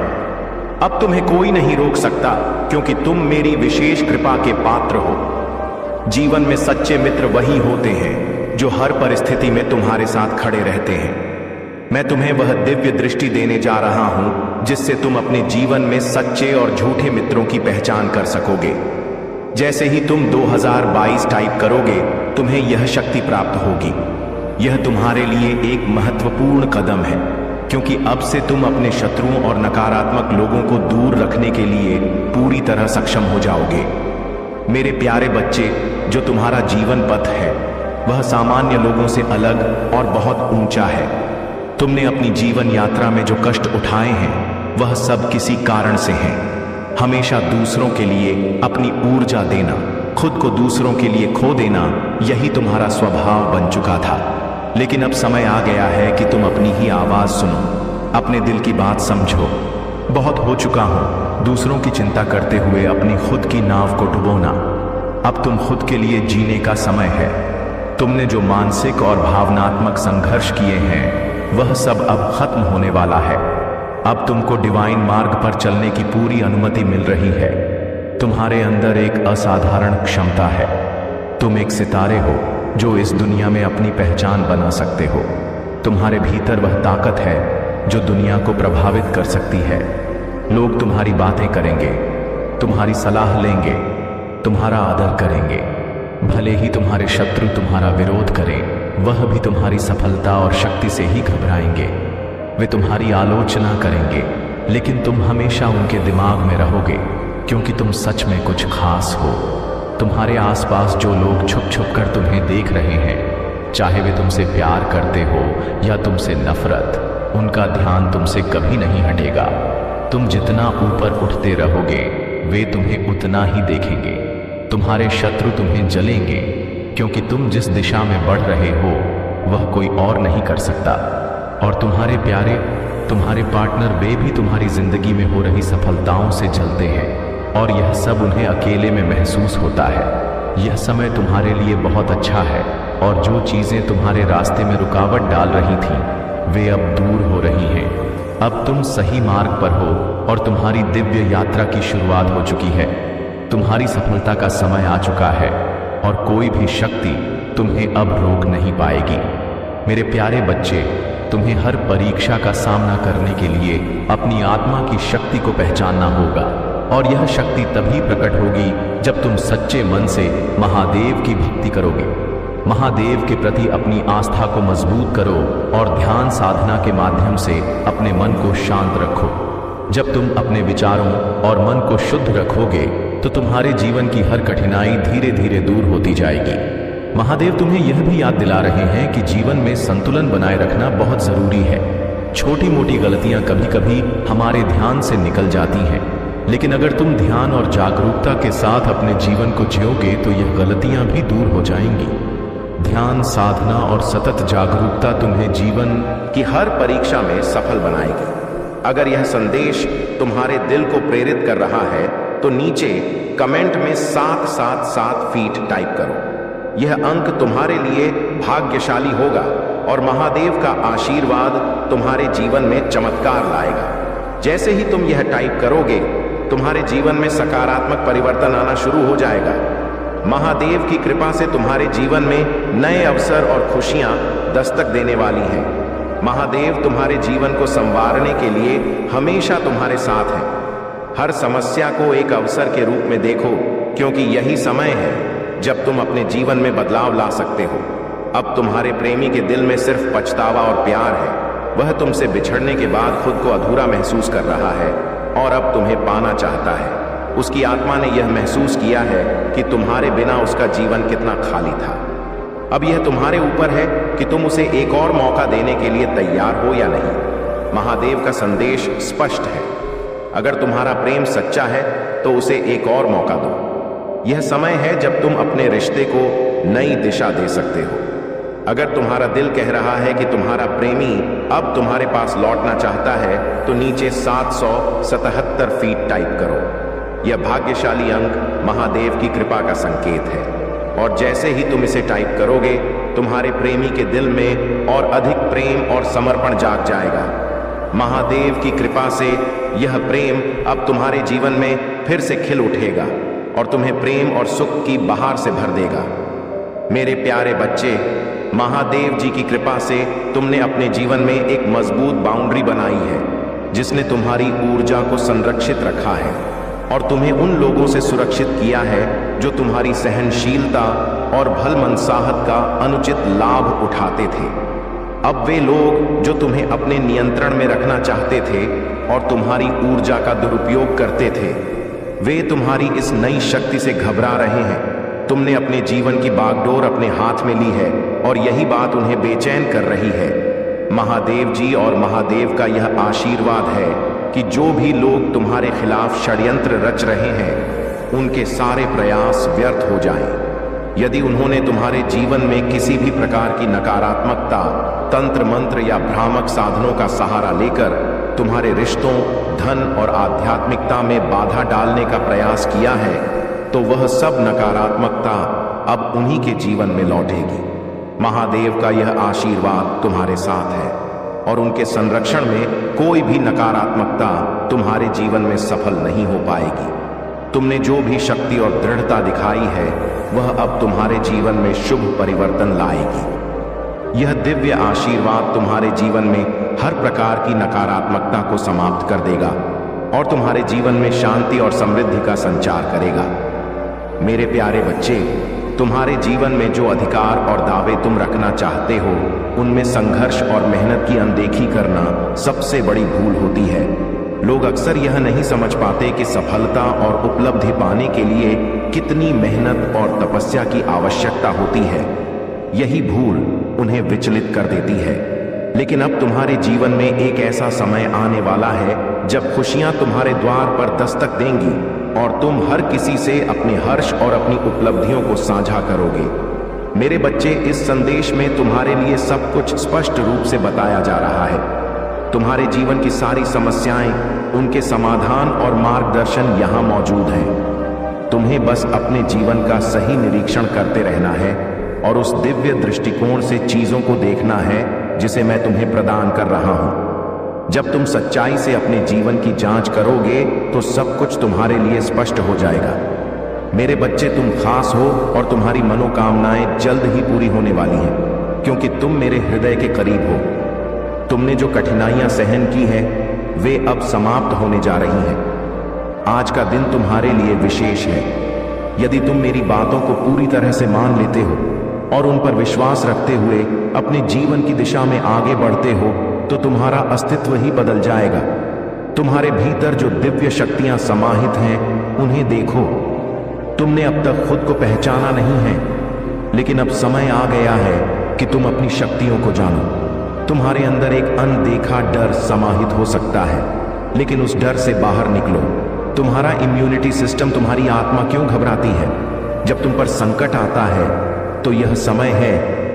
अब तुम्हें कोई नहीं रोक सकता, क्योंकि तुम मेरी विशेष कृपा के पात्र हो। जीवन में सच्चे मित्र वही होते हैं जो हर परिस्थिति में तुम्हारे साथ खड़े रहते हैं। मैं तुम्हें वह दिव्य दृष्टि देने जा रहा हूं जिससे तुम अपने जीवन में सच्चे और झूठे मित्रों की पहचान कर सकोगे। जैसे ही तुम 2022 टाइप करोगे, तुम्हें यह शक्ति प्राप्त होगी। यह तुम्हारे लिए एक महत्वपूर्ण कदम है, क्योंकि अब से तुम अपने शत्रुओं और नकारात्मक लोगों को दूर रखने के लिए पूरी तरह सक्षम हो जाओगे। मेरे प्यारे बच्चे, जो तुम्हारा जीवन पथ है वह सामान्य लोगों से अलग और बहुत ऊंचा है। तुमने अपनी जीवन यात्रा में जो कष्ट उठाए हैं वह सब किसी कारण से हैं। हमेशा दूसरों के लिए अपनी ऊर्जा देना, खुद को दूसरों के लिए खो देना, यही तुम्हारा स्वभाव बन चुका था। लेकिन अब समय आ गया है कि तुम अपनी ही आवाज सुनो, अपने दिल की बात समझो। बहुत हो चुका हूं दूसरों की चिंता करते हुए अपनी खुद की नाव को डुबोना। अब तुम खुद के लिए जीने का समय है। तुमने जो मानसिक और भावनात्मक संघर्ष किए हैं वह सब अब खत्म होने वाला है। अब तुमको डिवाइन मार्ग पर चलने की पूरी अनुमति मिल रही है। तुम्हारे अंदर एक असाधारण क्षमता है। तुम एक सितारे हो जो इस दुनिया में अपनी पहचान बना सकते हो। तुम्हारे भीतर वह ताकत है जो दुनिया को प्रभावित कर सकती है। लोग तुम्हारी बातें करेंगे, तुम्हारी सलाह लेंगे, तुम्हारा आदर करेंगे। भले ही तुम्हारे शत्रु तुम्हारा विरोध करें, वह भी तुम्हारी सफलता और शक्ति से ही घबराएंगे। वे तुम्हारी आलोचना करेंगे, लेकिन तुम हमेशा उनके दिमाग में रहोगे, क्योंकि तुम सच में कुछ खास हो। तुम्हारे आसपास जो लोग छुप छुप कर तुम्हें देख रहे हैं, चाहे वे तुमसे प्यार करते हो या तुमसे नफरत, उनका ध्यान तुमसे कभी नहीं हटेगा। तुम जितना ऊपर उठते रहोगे, वे तुम्हें उतना ही देखेंगे। तुम्हारे शत्रु तुम्हें जलेंगे, क्योंकि तुम जिस दिशा में बढ़ रहे हो वह कोई और नहीं कर सकता। और तुम्हारे प्यारे, तुम्हारे पार्टनर, वे भी तुम्हारी जिंदगी में हो रही सफलताओं से जलते हैं और यह सब उन्हें अकेले में महसूस होता है। यह समय तुम्हारे लिए बहुत अच्छा है और जो चीजें तुम्हारे रास्ते में रुकावट डाल रही थीं, वे अब दूर हो रही हैं। अब तुम सही मार्ग पर हो और तुम्हारी दिव्य यात्रा की शुरुआत हो चुकी है। तुम्हारी सफलता का समय आ चुका है और कोई भी शक्ति तुम्हें अब रोक नहीं पाएगी। मेरे प्यारे बच्चे, तुम्हें हर परीक्षा का सामना करने के लिए अपनी आत्मा की शक्ति को पहचानना होगा, और यह शक्ति तभी प्रकट होगी जब तुम सच्चे मन से महादेव की भक्ति करोगे। महादेव के प्रति अपनी आस्था को मजबूत करो और ध्यान साधना के माध्यम से अपने मन को शांत रखो। जब तुम अपने विचारों और मन को शुद्ध रखोगे तो तुम्हारे जीवन की हर कठिनाई धीरे धीरे दूर होती जाएगी। महादेव तुम्हें यह भी याद दिला रहे हैं कि जीवन में संतुलन बनाए रखना बहुत जरूरी है। छोटी मोटी गलतियां कभी कभी हमारे ध्यान से निकल जाती हैं, लेकिन अगर तुम ध्यान और जागरूकता के साथ अपने जीवन को जियोगे तो यह गलतियां भी दूर हो जाएंगी। ध्यान साधना और सतत जागरूकता तुम्हें जीवन की हर परीक्षा में सफल बनाएगी। अगर यह संदेश तुम्हारे दिल को प्रेरित कर रहा है तो नीचे कमेंट में 777 फीट टाइप करो। यह अंक तुम्हारे लिए भाग्यशाली होगा और महादेव का आशीर्वाद तुम्हारे जीवन में चमत्कार लाएगा। जैसे ही तुम यह टाइप करोगे, तुम्हारे जीवन में सकारात्मक परिवर्तन आना शुरू हो जाएगा। महादेव की कृपा से तुम्हारे जीवन में नए अवसर और खुशियां दस्तक देने वाली हैं। महादेव तुम्हारे जीवन को संवारने के लिए हमेशा तुम्हारे साथ हैं। हर समस्या को एक अवसर के रूप में देखो, क्योंकि यही समय है जब तुम अपने जीवन में बदलाव ला सकते हो। अब तुम्हारे प्रेमी के दिल में सिर्फ पछतावा और प्यार है। वह तुमसे बिछड़ने के बाद खुद को अधूरा महसूस कर रहा है और अब तुम्हें पाना चाहता है। उसकी आत्मा ने यह महसूस किया है कि तुम्हारे बिना उसका जीवन कितना खाली था। अब यह तुम्हारे ऊपर है कि तुम उसे एक और मौका देने के लिए तैयार हो या नहीं। महादेव का संदेश स्पष्ट है। अगर तुम्हारा प्रेम सच्चा है तो उसे एक और मौका दो। यह समय है जब तुम अपने रिश्ते को नई दिशा दे सकते हो। अगर तुम्हारा दिल कह रहा है कि तुम्हारा प्रेमी अब तुम्हारे पास लौटना चाहता है तो नीचे 777 फीट टाइप करो। यह भाग्यशाली अंक महादेव की कृपा का संकेत है, और जैसे ही तुम इसे टाइप करोगे, तुम्हारे प्रेमी के दिल में और अधिक प्रेम और समर्पण जाग जाएगा। महादेव की कृपा से यह प्रेम अब तुम्हारे जीवन में फिर से खिल उठेगा और तुम्हें प्रेम और सुख की बहार से भर देगा। मेरे प्यारे बच्चे, महादेव जी की कृपा से तुमने अपने जीवन में एक मजबूत बाउंड्री बनाई है, जिसने तुम्हारी ऊर्जा को संरक्षित रखा है और तुम्हें उन लोगों से सुरक्षित किया है जो तुम्हारी सहनशीलता और भलमनसाहत का अनुचित लाभ उठाते थे। अब वे लोग जो तुम्हें अपने नियंत्रण में रखना चाहते थे और तुम्हारी ऊर्जा का दुरुपयोग करते थे, वे तुम्हारी इस नई शक्ति से घबरा रहे हैं। तुमने अपने जीवन की बागडोर अपने हाथ में ली है और यही बात उन्हें बेचैन कर रही है। महादेव जी और महादेव का यह आशीर्वाद है कि जो भी लोग तुम्हारे खिलाफ षड्यंत्र रच रहे हैं, उनके सारे प्रयास व्यर्थ हो जाएं। यदि उन्होंने तुम्हारे जीवन में किसी भी प्रकार की नकारात्मकता, तंत्र मंत्र या भ्रामक साधनों का सहारा लेकर तुम्हारे रिश्तों, धन और आध्यात्मिकता में बाधा डालने का प्रयास किया है, तो वह सब नकारात्मकता अब उन्हीं के जीवन में लौटेगी। महादेव का यह आशीर्वाद तुम्हारे साथ है और उनके संरक्षण में कोई भी नकारात्मकता तुम्हारे जीवन में सफल नहीं हो पाएगी। तुमने जो भी शक्ति और दृढ़ता दिखाई है, वह अब तुम्हारे जीवन में शुभ परिवर्तन लाएगी। यह दिव्य आशीर्वाद तुम्हारे जीवन में हर प्रकार की नकारात्मकता को समाप्त कर देगा और तुम्हारे जीवन में शांति और समृद्धि का संचार करेगा। मेरे प्यारे बच्चे, तुम्हारे जीवन में जो अधिकार और दावे तुम रखना चाहते हो, उनमें संघर्ष और मेहनत की अनदेखी करना सबसे बड़ी भूल होती है। लोग अक्सर यह नहीं समझ पाते कि सफलता और उपलब्धि पाने के लिए कितनी मेहनत और तपस्या की आवश्यकता होती है। यही भूल उन्हें विचलित कर देती है। लेकिन अब तुम्हारे जीवन में एक ऐसा समय आने वाला है जब खुशियां तुम्हारे द्वार पर दस्तक देंगी और तुम हर किसी से अपने हर्ष और अपनी उपलब्धियों को साझा करोगे। मेरे बच्चे, इस संदेश में तुम्हारे लिए सब कुछ स्पष्ट रूप से बताया जा रहा है। तुम्हारे जीवन की सारी समस्याएं, उनके समाधान और मार्गदर्शन यहाँ मौजूद हैं। तुम्हें बस अपने जीवन का सही निरीक्षण करते रहना है और उस दिव्य दृष्टिकोण से चीजों को देखना है जिसे मैं तुम्हें प्रदान कर रहा हूं। जब तुम सच्चाई से अपने जीवन की जांच करोगे तो सब कुछ तुम्हारे लिए स्पष्ट हो जाएगा। मेरे बच्चे, तुम खास हो और तुम्हारी मनोकामनाएं जल्द ही पूरी होने वाली हैं। क्योंकि तुम मेरे हृदय के करीब हो। तुमने जो कठिनाइयां सहन की हैं, वे अब समाप्त होने जा रही हैं। आज का दिन तुम्हारे लिए विशेष है। यदि तुम मेरी बातों को पूरी तरह से मान लेते हो और उन पर विश्वास रखते हुए अपने जीवन की दिशा में आगे बढ़ते हो, तो तुम्हारा अस्तित्व ही बदल जाएगा। तुम्हारे भीतर जो दिव्य शक्तियां समाहित हैं, उन्हें देखो। तुमने अब तक खुद को पहचाना नहीं है, लेकिन अब समय आ गया है कि तुम अपनी शक्तियों को जानो। तुम्हारे अंदर एक अनदेखा डर समाहित हो सकता है, लेकिन उस डर से बाहर निकलो। तुम्हारा इम्यूनिटी सिस्टम तुम्हारी आत्मा क्यों घबराती है? जब तुम पर संकट आता है, तो यह समय है